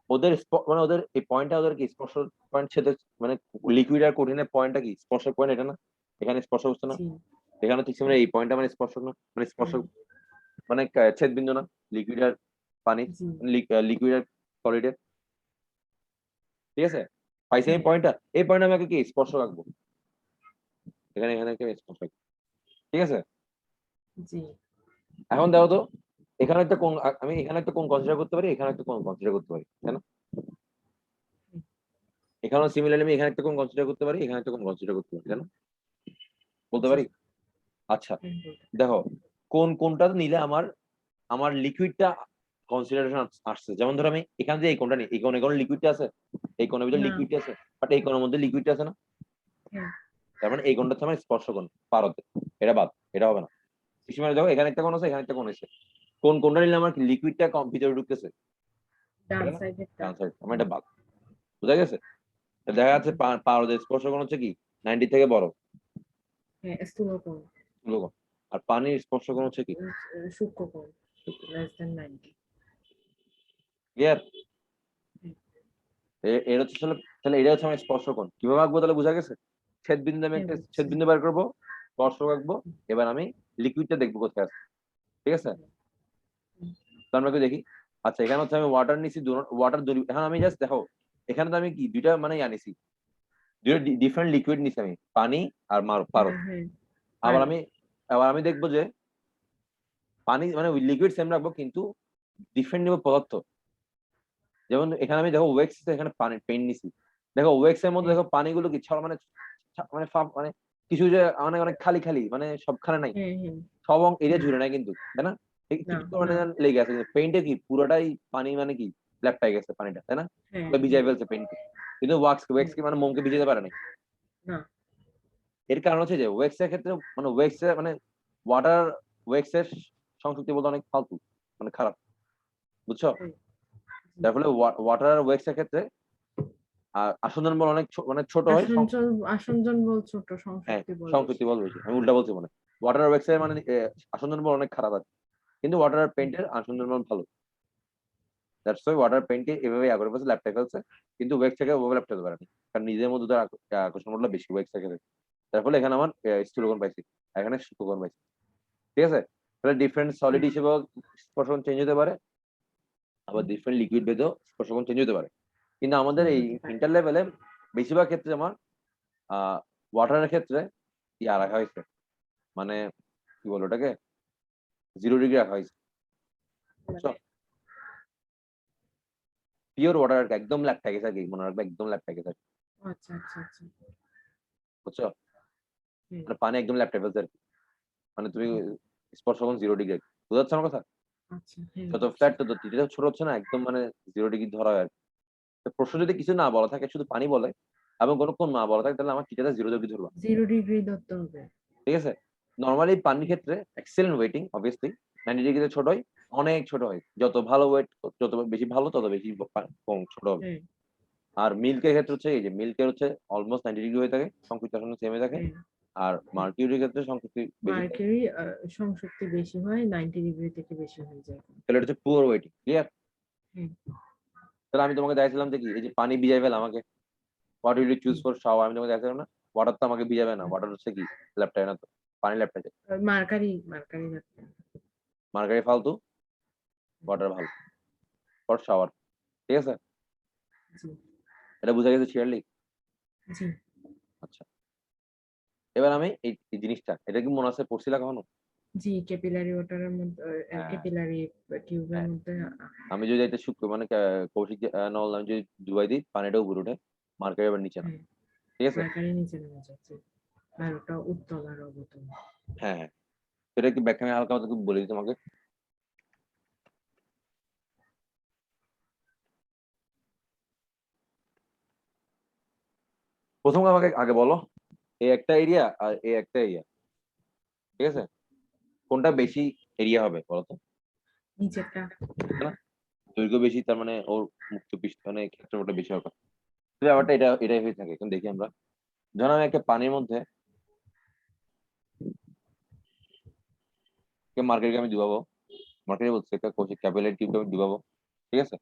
ওদের মানে ওদের এই পয়েন্টটা, ওদের কি স্পর্শ পয়েন্ট, সেটা মানে লিকুইড আর কঠিনের পয়েন্টটা কি স্পর্শ পয়েন্ট, এটা না? এখানে স্পর্শ হচ্ছে না,
জি,
এখানে ঠিক মানে এই পয়েন্টটা মানে স্পর্শ না, মানে স্পর্শ
হ্যাঁ,
মানে ছেদ বিন্দু না, লিকুইড আর পানি,
জি,
লিকুইড আর সলিডের, ঠিক আছে? পাইছে এই
হ্যাঁ,
পয়েন্টটা, এই পয়েন্ট আমি কি স্পর্শ রাখবো, এখানে এখানে একটা স্পর্শ রাখবো, ঠিক আছে?
জি,
এখন দেখো তো, এখানে একটা কোণ, আমি এখানে একটা কোণ কনসিডার করতে পারি, এখানে একটা কোণ কনসিডার করতে পারি, তাই না? এখানেও সিমিলারলি আমি এখানে একটা কোণ কনসিডার করতে পারি, এখানে একটা কোণ কনসিডার করতে পারি, তাই না? বলতে
জি,
পারি। আচ্ছা,
হ্যাঁ, বলতে পারি।
দেখো কোনটা নিলে আমার আমার লিকুইডটা কনসিডারেশন আসছে, যেমন ধরো আমি এখান থেকে এই কোণটা নিই, এই কোণে লিকুইডটা আছে, এই কোণের ভিতরে
না,
লিকুইডটা আছে, বাট এই কোণের মধ্যে লিকুইডটা আছে না,
হ্যাঁ,
তার মানে এই কোণটা হচ্ছে আমার স্পর্শ কোণ পারদ, এটা বাদ, এটা হবে না, সীমানা দেখো এখানে একটা কোণ আছে, এখানে একটা কোণ আছে, কোনটা নিলে আমার লিকুইডটা ভিতরে ঢুকতেছে?
ডান
এটা না?
সাইডেরটা।
ডান সাইড, আমার এটা বাদ। বুঝা গেছে? তো দেখা যাচ্ছে পারদের স্পর্শ কোণ হচ্ছে কি 90 থেকে বড়
হ্যাঁ, স্থূলকোণ।
স্থূল কোণ। আর পানির স্পর্শ কোণ হচ্ছে কি?
সূক্ষ্মকোণ less than 90।
ক্লিয়ার? এর হচ্ছে তাহলে এটা হচ্ছে আমার স্পর্শ কোণ। কিভাবে আঁকবো তাহলে বোঝা গেছে? ছেদ বিন্দু, আমি
হ্যাঁ,
একটা ছেদ
বুঝছি।
বিন্দু বের করবো, স্পর্শক আঁকবো। এবার আমি লিকুইডটা দেখবো কোথায় আছে। ঠিক আছে? তো আমরা কি দেখি, আচ্ছা এখানে হচ্ছে আমি ওয়াটার নিছি, ওয়াটার এখন আমি জাস্ট দেখো এখানে তো আমি কি দুইটা মানে আনিছি, দুইটা ডিফারেন্ট লিকুইড নিছি আমি, পানি আর পারদ।
হ্যাঁ, হ্যাঁ,
আবার
পারদ।
আমি দেখবো যে পানি মানে লিকুইড সেম রাখবো কিন্তু ডিফারেন্ট নিব পদার্থ। যেমন এখানে আমি দেখো ওয়েক্স, এখানে পানি পেন নিছি, দেখো ওয়েক্স এর মধ্যে
হ্যাঁ,
দেখো পানিগুলো কি ছড়া মানে মানে মানে কিছু যে অনেক অনেক খালি খালি মানে সবখানে নাই,
হ্যাঁ, হ্যাঁ,
সব এরিয়া
হ্যাঁ,
জুড়ে নাই কিন্তু, তাই না?
না,
কিছু মানে
না,
লেগে আছে, কিন্তু পেইন্টে কি পুরোটাই পানি মানে কি ল্যাপটাই গেছে পানিটা, তাই না?
হ্যাঁ,
পুরো ভিজাই
হ্যাঁ,
ফেলছে পেইন্ট, কিন্তু ওয়াক্স ওয়েক্স
হ্যাঁ,
কি মানে মোমকে ভিজাতে পারে নাই।
না,
এর কারণ হচ্ছে যে ওয়েক্স এর ক্ষেত্রে মানে ওয়েক্স এর মানে ওয়াটার ওয়েক্স এর সংযুক্তি বলতে অনেক ফালতু মানে খারাপ, বুঝছো?
হ্যাঁ, জি।
যার ফলে ওয়াটার আর ওয়েক্স এর ক্ষেত্রে আসঞ্জন বল অনেক অনেক ছোট হয়।
আসঞ্জন বল ছোট,
হ্যাঁ,
সংসক্তি বল
সংযুক্তি
বেশি।
বল বেশি, আমি উল্টা বলছি মানে ওয়াটার আর ওয়েক্স এর মানে আসঞ্জন বল অনেক খারাপ আছে, কিন্তু ওয়াটার আর
হুম,
পেইন্টের আসঞ্জন বল ভালো। দ্যাটস ওয়াই ওয়াটার পেইন্টে এভাবে করে ফেলছে, ল্যাপটপ ফেলছে, কিন্তু ওয়েক্স থেকে ওভাবে ল্যাপটপ পারেনি, কারণ নিজের মধ্যে তার আকর্ষণ বলটা বেশি ওয়েক্স থেকে। তার ফলে এখানে আমার স্থূলকোণ পাইছি, এখানে সূক্ষ্মকোণ পাইছি। ঠিক আছে? তাহলে ডিফারেন্ট সলিড
হুম,
হিসেবেও স্পর্শকোণ চেঞ্জ হতে পারে, আবার
হুম,
ডিফারেন্ট লিকুইড ভেদেও স্পর্শকোণ চেঞ্জ হতে পারে। কিন্তু আমাদের
চেঞ্জ
এই
হতে পারে।
ইন্টার লেভেলে বেশিরভাগ ক্ষেত্রে আমার ওয়াটারের ক্ষেত্রে রাখা হয়েছে, মানে কি বলো ওটাকে 0 ডিগ্রি রাখা হয়েছে, বুঝছো?
মানে
পিওর ওয়াটার একদম ল্যাপ থাকে আর কি, মনে রাখবে একদম ল্যাপ থাকে,
আচ্ছা, আচ্ছা, আচ্ছা।
বুঝছো?
হুম,
মানে পানি একদম ল্যাপ ফেলছে আর কি। মানে তুমি
হুম,
স্পর্শকোণ 0 ডিগ্রি, বুঝতে পারছো আমার কথা?
আচ্ছা, হ্যাঁ,
যত
বুঝছি।
ফ্ল্যাট তত যেটা ছোট হচ্ছে না, একদম মানে 0 ডিগ্রি ধরা হয় আর কি। তো প্রশ্ন যদি কিছু না বলা থাকে, শুধু পানি বলে এবং কোনো কোন না বলা থাকে, তাহলে আমার টিটাটা 0 ডিগ্রি ধরবা।
0 ডিগ্রি ধরতে হবে।
ঠিক আছে? নর্মালি পানির
হুম,
ক্ষেত্রে এক্সেলেন্ট ওয়েটিং অবভিয়াসলি 90 ডিগ্রিতে ছোট হয়, অনেক ছোট হয়, যত ভালো ওয়েট যত বেশি ভালো তত বেশি কম ছোট হবে।
হ্যাঁ,
আর মিল্কের ক্ষেত্রে হচ্ছে এই যে মিল্কের হচ্ছে অলমোস্ট 90 ডিগ্রি হয়ে থাকে, সংকোচন সেম হয়ে থাকে।
হ্যাঁ,
আর
হ্যাঁ।
মার্কিউরির ক্ষেত্রে সংকোচন বেশি থাকে।
মার্কারি সংশক্তি বেশি হয়, 90 ডিগ্রি থেকে বেশি হয়ে যায়।
তাহলে এটা হচ্ছে পুয়ার ওয়েটিং, ক্লিয়ার?
হুম,
তাহলে আমি তোমাকে দেখাইছিলাম যে কি এই যে পানি ভিজাই ফেল আমাকে, what will you choose
hmm,
for shower, আমি তোমাকে দেখাইছিলাম না? ওয়াটার তো আমাকে ভিজাবে না,
হুম।
ওয়াটার হচ্ছে কি ল্যাপটাই না তো, পানি ল্যাপটাই যায়।
মার্কারি ধরতে হবে।
মার্গারি ফালতু, ওয়াটার ভালো ফর শাওয়ার। ঠিক আছে?
জি,
এটা বুঝা গেছে শিয়ারলি?
জি,
আচ্ছা, এবার আমি এই জিনিসটা এটা কি মনে আছে পড়ছিলা কখনো?
জি। ক্যাপিলারি ওয়াটারের মধ্যে,
হ্যাঁ,
ক্যাপিলারি টিউবের
হ্যাঁ।
মধ্যে
আমি যদি একটা শুক্র মানে কৌশিক নল আমি যদি ডুবাই দিই, পানিটা উপরে উঠে, মার্কারি আবার নিচে না।
হ্যাঁ,
ঠিক আছে?
মার্কারি নিচে নেমে যাচ্ছে। আর ওটা উত্তল আর অবতল।
হ্যাঁ, হ্যাঁ। এটা কি ব্যাখ্যা আমি হালকা মতো বলে দিই তোমাকে। প্রথম আমাকে আগে বলো, এই একটা এরিয়া আর এই একটা এরিয়া, ঠিক আছে? কোনটা বেশি এরিয়া হবে বলো তো?
নিচেরটা।
তাই না? দৈর্ঘ্য বেশি, তার মানে ওর মুক্ত পৃষ্ঠ মানে ক্ষেত্রফলটা বেশি হবে। তো ব্যাপারটা এটাই হয়ে থাকে। এখন দেখি আমরা, ধরো আমি একটা পানির মধ্যে মার্কেটকে আমি ডুবাবো, মার্কেটে বলছে একটা কোষে ক্যাপিলারি টিউবকে আমি ডুবাবো। ঠিক আছে?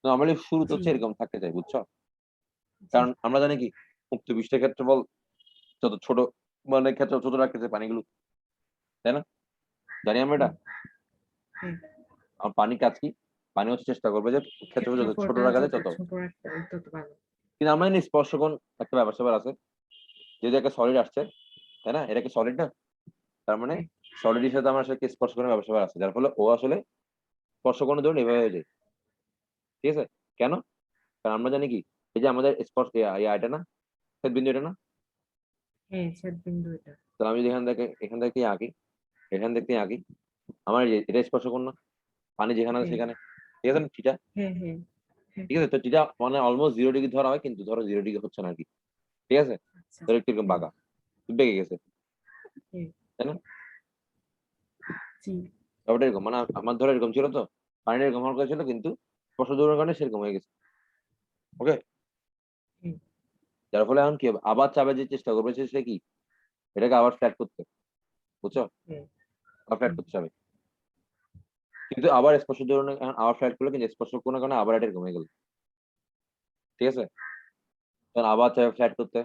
তো আমরা শুরুতে
জি,
হচ্ছে এরকম থাকতে চাই, বুঝছো?
জি,
কারণ আমরা জানি কি মুক্ত পৃষ্ঠের ক্ষেত্রফল যত ছোট মানে ক্ষেত্র ছোট রাখতে চাই পানিগুলো, তাই না? জানি আমরা এটা।
হুম, হ্যাঁ।
আর পানির কাজ কি? পানি হচ্ছে চেষ্টা করবে যে ক্ষেত্রফল যত ছোট
ক্ষেত্রফলটা
রাখা যায়
যত
তত।
ছোট রাখতে তত ভালো।
কিন্তু আমরা জানি স্পর্শকোণ একটা ব্যাপার স্যাপার আছে, যদি একটা সলিড আসছে, তাই না? এটা কি সলিড না? তার মানে
হ্যাঁ,
সলিডের সাথে আমার সাথে স্পর্শকোণের ব্যাপার স্যাপার আছে, যার ফলে ও আসলে স্পর্শকোণের ধরুন এভাবে হয়ে যায়। ঠিক আছে? কেন? কারণ আমরা জানি কি এই যে আমাদের স্পর্শ এটা না, ছেদ বিন্দু এটা না?
হ্যাঁ, ছেদ বিন্দু এটা।
তো আমি যদি এখান থেকে আঁকি, এখান থেকে আঁকি, আমার এটা স্পর্শকোণ না? পানি যেখানে আছে
হ্যাঁ,
সেখানে, ঠিক আছে না টিটা?
হ্যাঁ, হ্যাঁ, হ্যাঁ।
ঠিক আছে, তো টিটা মানে অলমোস্ট 0 ডিগ্রি ধরা হয়, কিন্তু ধরো 0 ডিগ্রি হচ্ছে না আর কি। ঠিক আছে?
আচ্ছা,
ধরো একটু এরকম
হ্যাঁ,
বাঁকা, বেঁকে গেছে,
হ্যাঁ,
তাই না?
জি।
ব্যাপারটা এরকম মানে আমার ধরো এরকম ছিল তো, পানিটা এরকম হওয়ার কথা ছিল কিন্তু স্পর্শ দৌড়ানোর কারণে সেরকম হয়ে গেছে। ওকে,
হুম,
যার ফলে এখন কি হবে, আবার চাপে যে চেষ্টা করবে সেটা কি, এটাকে আবার ফ্ল্যাট করতে, বুঝছো,
হুম,
আবার ফ্ল্যাট
হুম,
করতে হবে। কিন্তু আবার স্পর্শ দৌড়ানো এখন আবার ফ্ল্যাট করলে কিন্তু স্পর্শ কোনো কারণে আবার এটা এরকম হয়ে গেল, ঠিক আছে, তখন আবার চাপে ফ্ল্যাট করতে,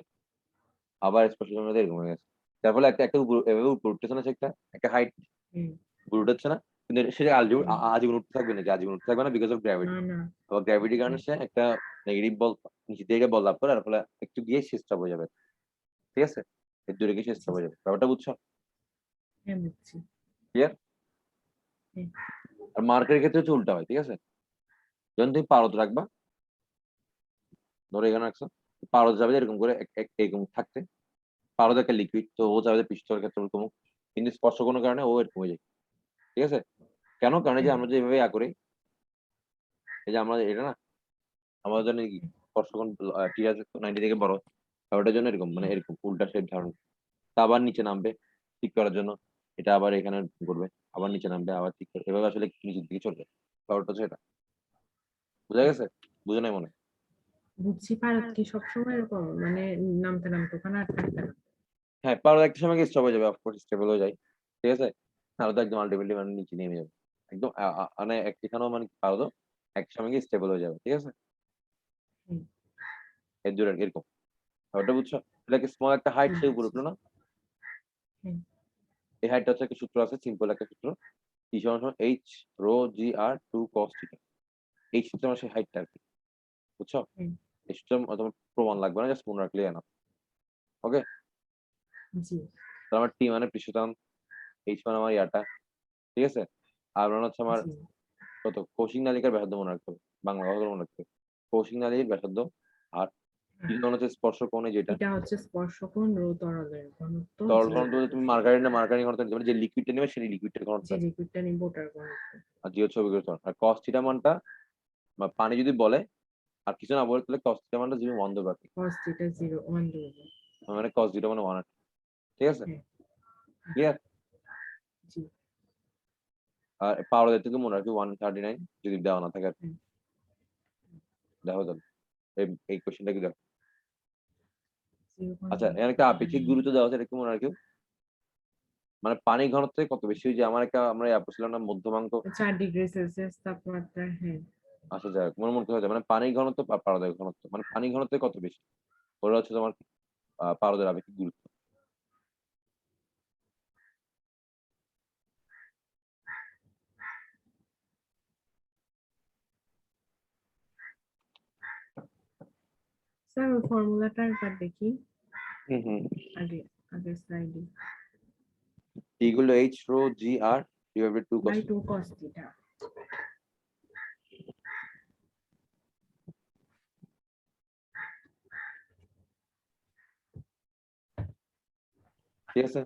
আবার স্পর্শ দৌড়ানো এরকম হয়ে গেছে। যার ফলে একটা একটা এভাবে উপর উঠতেছে না, সে একটা একটা হাইট
হুম,
উপর উঠছে না, কিন্তু সেটা
হুম।
আজীবন উঠতে থাকবে নাকি, আজীবন উঠতে থাকবে না, বিকজ অফ
না,
গ্র্যাভিটি।
না।
আবার গ্র্যাভিটির কারণে
হুম,
সে একটা নেগেটিভ বল নিচে থেকে বল লাভ করে, আর ফলে একটু গিয়ে সে স্টপ হয়ে যাবে, ঠিক আছে, এর দূরে গিয়ে সে
জি,
স্টপ হয়ে যাবে, ব্যাপারটা বুঝছো,
হ্যাঁ বুঝছি।
ক্লিয়ার?
হুম,
আর মার্কের ক্ষেত্রে হচ্ছে উল্টা হয়, ঠিক আছে, যখন তুমি পারদ রাখবা, ধরো এখানে রাখছো, পারদ যাবে যে এরকম করে এরকম থাকতে, পারদ একটা লিকুইড, তো ও যাবে পিস্তলের ক্ষেত্রে ওরকম, কিন্তু স্পর্শ কোনো কারণে ও এরকম হয়ে যায়, ঠিক আছে, কেন, কারণ এই যে
হুম,
আমরা যে এভাবে করি, এই যে আমরা এটা না, আমাদের জন্য কি
হুম,
স্পর্শ কোণ ঠিক আছে 90 থেকে বড়, আর ওটার জন্য এরকম মানে
হুম,
এরকম উল্টা শেপ ধারণ, তা আবার নিচে নামবে ঠিক করার জন্য, এটা আবার এখানে করবে, আবার নিচে নামবে, আবার ঠিক করবে, এভাবে আসলে নিচের দিকে চলবে, ব্যাপারটা হচ্ছে এটা, বুঝা
হুম।
গেছে, বুঝে নাই মনে হয়?
বুঝছি, পারত কি সবসময় এরকম মানে নামতে নামতে ওখানে আর থাকতে না?
হ্যাঁ, পারো একটা সময় স্টপ হয়ে যাবে, অফকোর্স স্টেবল হয়ে যায়, ঠিক আছে, তাহলে তো একদম আলটিমেটলি মানে নিচে নেমে যাবে, একদম মানে এখানেও মানে পারো তো এক সময় গিয়ে স্টেবল হয়ে যাবে, ঠিক আছে,
হুম,
এর দূরে এরকম, ব্যাপারটা বুঝছো, এটাকে স্মল একটা
জি
হাইট সে উপরে
বুঝছি।
উঠলো না,
হুম,
এই হাইটটা হচ্ছে একটা সূত্র আছে, সিম্পল একটা সূত্র, ই সমান সমান এইচ রো জি আর টু কস থিটা, এই সূত্রে আমার সেই হাইটটা আর কি, বুঝছো,
হুম,
এই সূত্র তোমার প্রমাণ লাগবে না, জাস্ট মনে রাখলেই এনাফ। ওকে,
জি,
তাহলে আমার টি মানে পৃষ্ঠটান, এইচ মানে আমার ইয়াটা, ঠিক আছে, আর মানে হচ্ছে আমার
জি।
কত, কৌশিক নালিকার ব্যাসার্ধ মনে রাখতে হবে, বাংলা কথা মনে রাখতে হবে, কৌশিক নালীর ব্যাসার্ধ, আর টি
হ্যাঁ,
মানে হচ্ছে স্পর্শ কোণে যেটা,
এটা হচ্ছে স্পর্শকোণ রো তরলের ঘনত্ব
তরল
জি
ঘনত্ব বলতে তুমি মার্গারিন ঘনত্ব নিতে পারো, যে লিকুইডটা নেবে সেই লিকুইডের ঘনত্ব
যে
আর কি।
লিকুইডটা নিব ওটার ঘনত্ব।
আর জি হচ্ছে অভিজ্ঞতা ত্বরণ। আর কস থিটা মানটা বা পানি যদি বলে আর কিছু না বলে তাহলে কস থিটা মানটা যদি ওয়ান দেবে আর কি,
cos থিটা 0 1 দেব।
মানে কস জিরো মানে ওয়ান, ঠিক আছে,
হ্যাঁ,
ক্লিয়ার?
জি,
আর পাওয়ার থেকে মনে রাখি 139 যদি দেওয়া না থাকে আর কি।
হুম,
দেখো তাহলে এই কোশ্চেনটা কি দেখো, আচ্ছা এখানে একটা আপেক্ষিক
0.139।
গুরুত্ব দেওয়া আছে, এটা কি মনে রাখি, মানে পানি ঘনত্ব কত বেশি, ওই যে আমার একটা আমরা পড়ছিলাম না মধ্যমাঙ্ক,
4 ডিগ্রি সেলসিয়াস তাপমাত্রা, হ্যাঁ।
আসা যায় মনে মনে কোথায় যায়, মানে পানির ঘনত্ব বা পারদের ঘনত্ব, মানে পানি ঘনত্ব কত বেশি, ওটা হচ্ছে তোমার পারদের আপেক্ষিক গুরুত্ব।
স্যার ওই ফর্মুলাটা একবার দেখি
হুম হুম,
আগে, আগের স্লাইডে।
টি গুলো H rho G R divided to cos,
by 2 cos theta.
ঠিক আছে,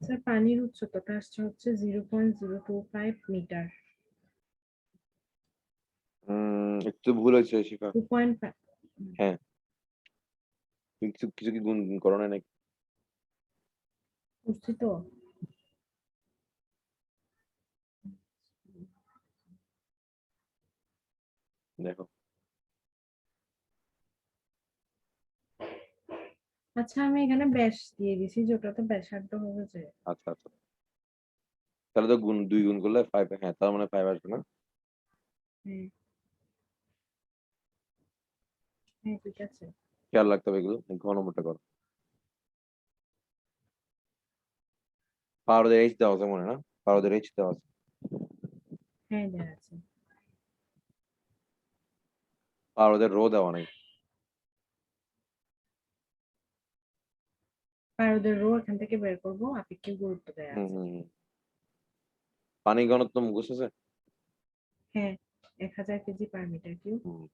স্যার পানির উচ্চতাটা আসছে হচ্ছে 0.025 মিটার।
একটু ভুল হয়েছে শিখা।
2.5।
হ্যাঁ, তুমি কিছু কিছু কি গুণ করো না নাকি?
বুঝছি তো।
দেখো
আচ্ছা আমি এখানে ব্যাস দিয়ে দিছি যে ওটা তো ব্যাসার্ধ হবে যে।
আচ্ছা আচ্ছা, তাহলে তো গুণ 2 গুণ করলে 5, হ্যাঁ তার মানে 5 আসবে না?
হ্যাঁ হ্যাঁ ঠিক আছে।
খেয়াল রাখতে হবে এগুলো, ঘন নম্বরটা করো। পাওয়ার এইচ দেওয়া আছে মনে না? পাওয়ার এইচ দেওয়া আছে।
হ্যাঁ দেওয়া আছে।
পাওয়ার রো দেওয়া নাই।
আর ওদের রো এখান থেকে বের করবো, আপেক্ষিক গুরুত্ব দেওয়া
হুম
আছে।
হুম হুম। পানি ঘনত্ব মুখস্থ আছে?
হ্যাঁ 1000 কেজি পার মিটার কিউব।
হুম।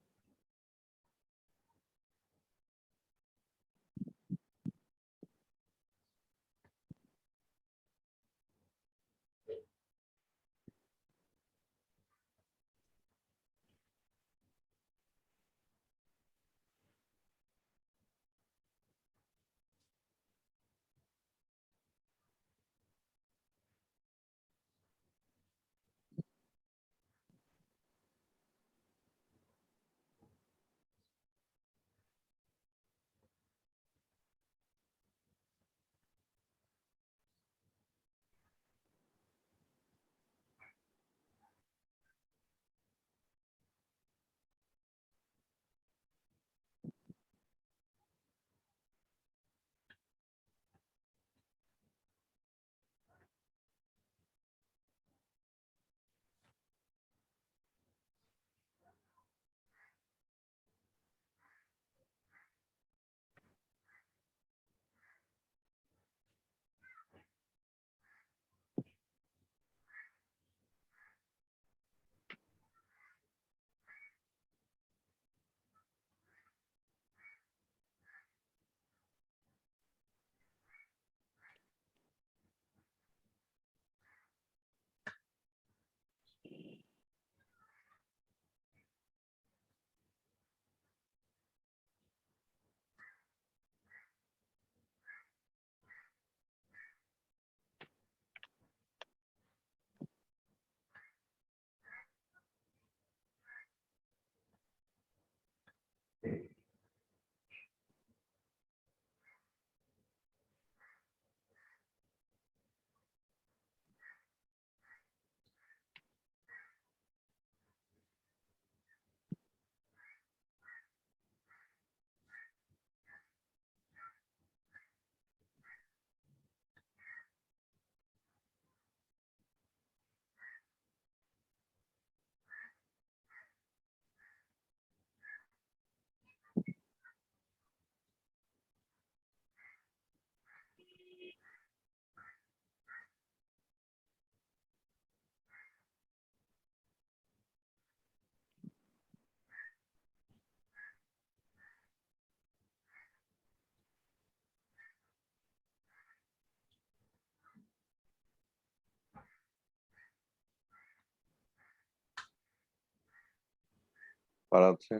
পারা হচ্ছে।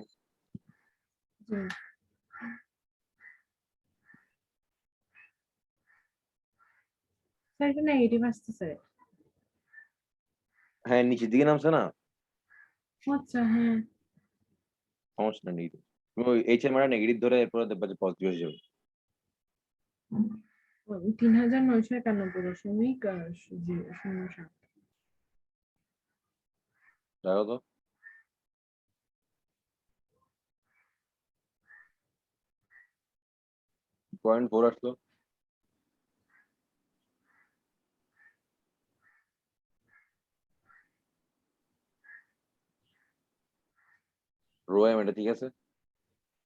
জি স্যার এটা নেগেটিভ আসতেছে।
হ্যাঁ নিচের দিকে নামছে না?
আচ্ছা হ্যাঁ।
সমস্যা নেই। তুমি ওই এইচ এর মানে নেগেটিভ ধরে এরপরে দেখবা যে পজিটিভ হয়ে যাবে।
3991.07।
দেখো তো 0.4 আসলো। রো এম এটা ঠিক আছে?
হ্যাঁ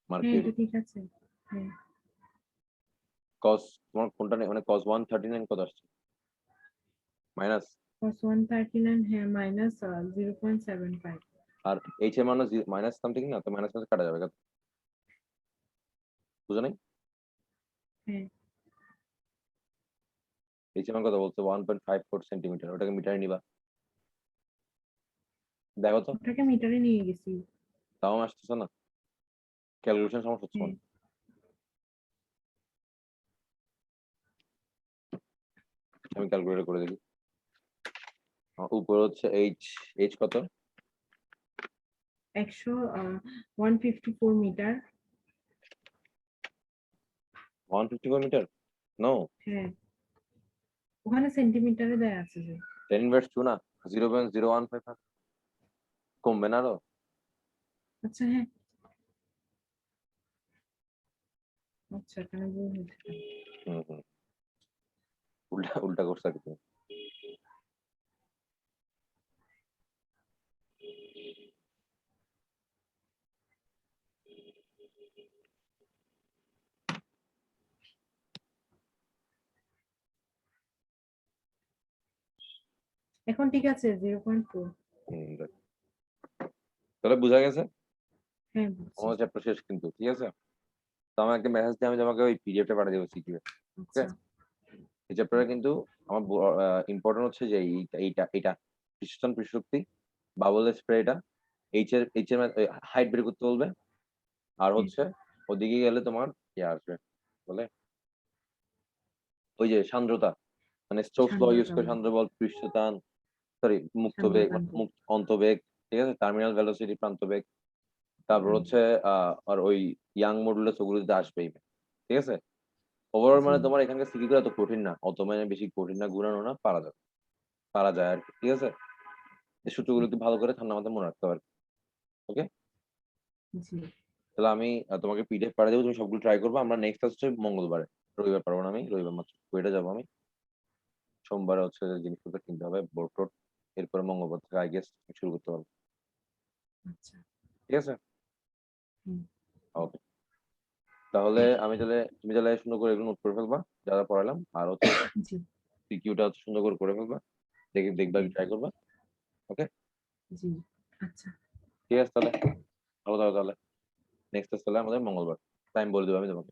মার্কিউরি
এটা ঠিক আছে। হ্যাঁ
কস, তোমার কোনটা নেই মানে কস 139 কত আসছে? মাইনাস।
cos 139 হ্যাঁ মাইনাস 0.75।
আর এইচ এর মানে মাইনাস সামথিং না, তো মাইনাস কাটা যাবে কত? বুঝো নাই?
হ্যাঁ
এইচ এর কত বলছে 1.54 সেন্টিমিটার, ওটাকে মিটারে নিবা, দেখো তো।
ওটাকে মিটারে নিয়ে গেছি।
তাও আসতেছে না, ক্যালকুলেশন সমস্যা হচ্ছে
হ্যাঁ,
মনে হয়। আমি ক্যালকুলেটর করে দেখি। উপরে হচ্ছে এইচ, এইচ কত?
154 মিটার।
154 মিটার? নো,
হ্যাঁ, ওখানে সেন্টিমিটারে দেয়া আছে যে।
10 ইনভার্স 2 না, 0.015 কমবে না আরো?
আচ্ছা হ্যাঁ, আচ্ছা এখানে ভুল হয়েছে।
হুম হুম, উল্টা উল্টা করছে আর কি।
এখন ঠিক আছে 0.4।
দেখ। তাহলে বুঝা গেছে
হ্যাঁ বুঝছি।
আমাদের চ্যাপ্টার শেষ কিন্তু, ঠিক আছে। তো আমার একটা মেসেজ দিয়ে আমি তোমাকে ওই পিডিএফটা পাঠিয়ে দেবো সিকিউ। ওকে,
আচ্ছা।
এই চ্যাপ্টারে কিন্তু আমার ইম্পর্টেন্ট হচ্ছে যে এইটা এইটা পৃষ্ঠস্থান পৃষ্ঠশক্তি, বাবল স্প্রে, এটা এইচ এর হাইট বের করতে বলবে। আর
হ্যাঁ,
হচ্ছে ওদিকে গেলে তোমার ইয়ে আসবে, বলে ওই যে সান্দ্রতা, মানে স্টোকস ল ইউজ
সান্দ্রতা
করে
বল,
সান্দ্র বল, পৃষ্ঠটান, সরি মুক্ত বেগ,
সান্দ্রতা বল।
অন্তবেগ, ঠিক আছে, টার্মিনাল ভেলোসিটি প্রান্তবেগ, তারপর
হুম,
হচ্ছে আর ওই ইয়াং মডুলাস ওগুলো দিতে আসবেই, ঠিক আছে। ওভারঅল
জি
মানে তোমার এখানকার সিটি গুলো এত কঠিন না, অত মানে বেশি কঠিন না, গুণানো না, পারা যাবে, পারা যায় আর কি, ঠিক আছে। এই
জি
সূত্রগুলো একটু ভালো করে ঠান্ডা মাথায় মনে রাখতে হবে। ওকে,
জি।
তাহলে আমি তোমাকে পিডিএফ পাঠিয়ে দেবো, তুমি সবগুলো ট্রাই করবে। আমরা নেক্সট হচ্ছে মঙ্গলবারে, রবিবার পারবো না আমি, রবিবার মাত্র কুয়েটা যাবো আমি। সোমবারে হচ্ছে জিনিসপত্র কিনতে হবে, বোর্ড টোড, এরপরে মঙ্গলবার থেকে আই গেস শুরু করতে পারবো,
আচ্ছা।
ঠিক আছে।
হুম,
ওকে, তাহলে আমি তাহলে, তুমি তাহলে সুন্দর করে এগুলো নোট করে ফেলবা যা যা পড়ালাম, আর হচ্ছে
জি
সিকিউটা হচ্ছে সুন্দর করে ফেলবা, দেখে দেখবা,
হ্যাঁ,
ট্রাই করবা। ওকে,
জি আচ্ছা।
ঠিক আছে তাহলে, ভালো থাকো তাহলে। নেক্সট তাহলে আমাদের মঙ্গলবার, টাইম বলে দেবো আমি তোমাকে।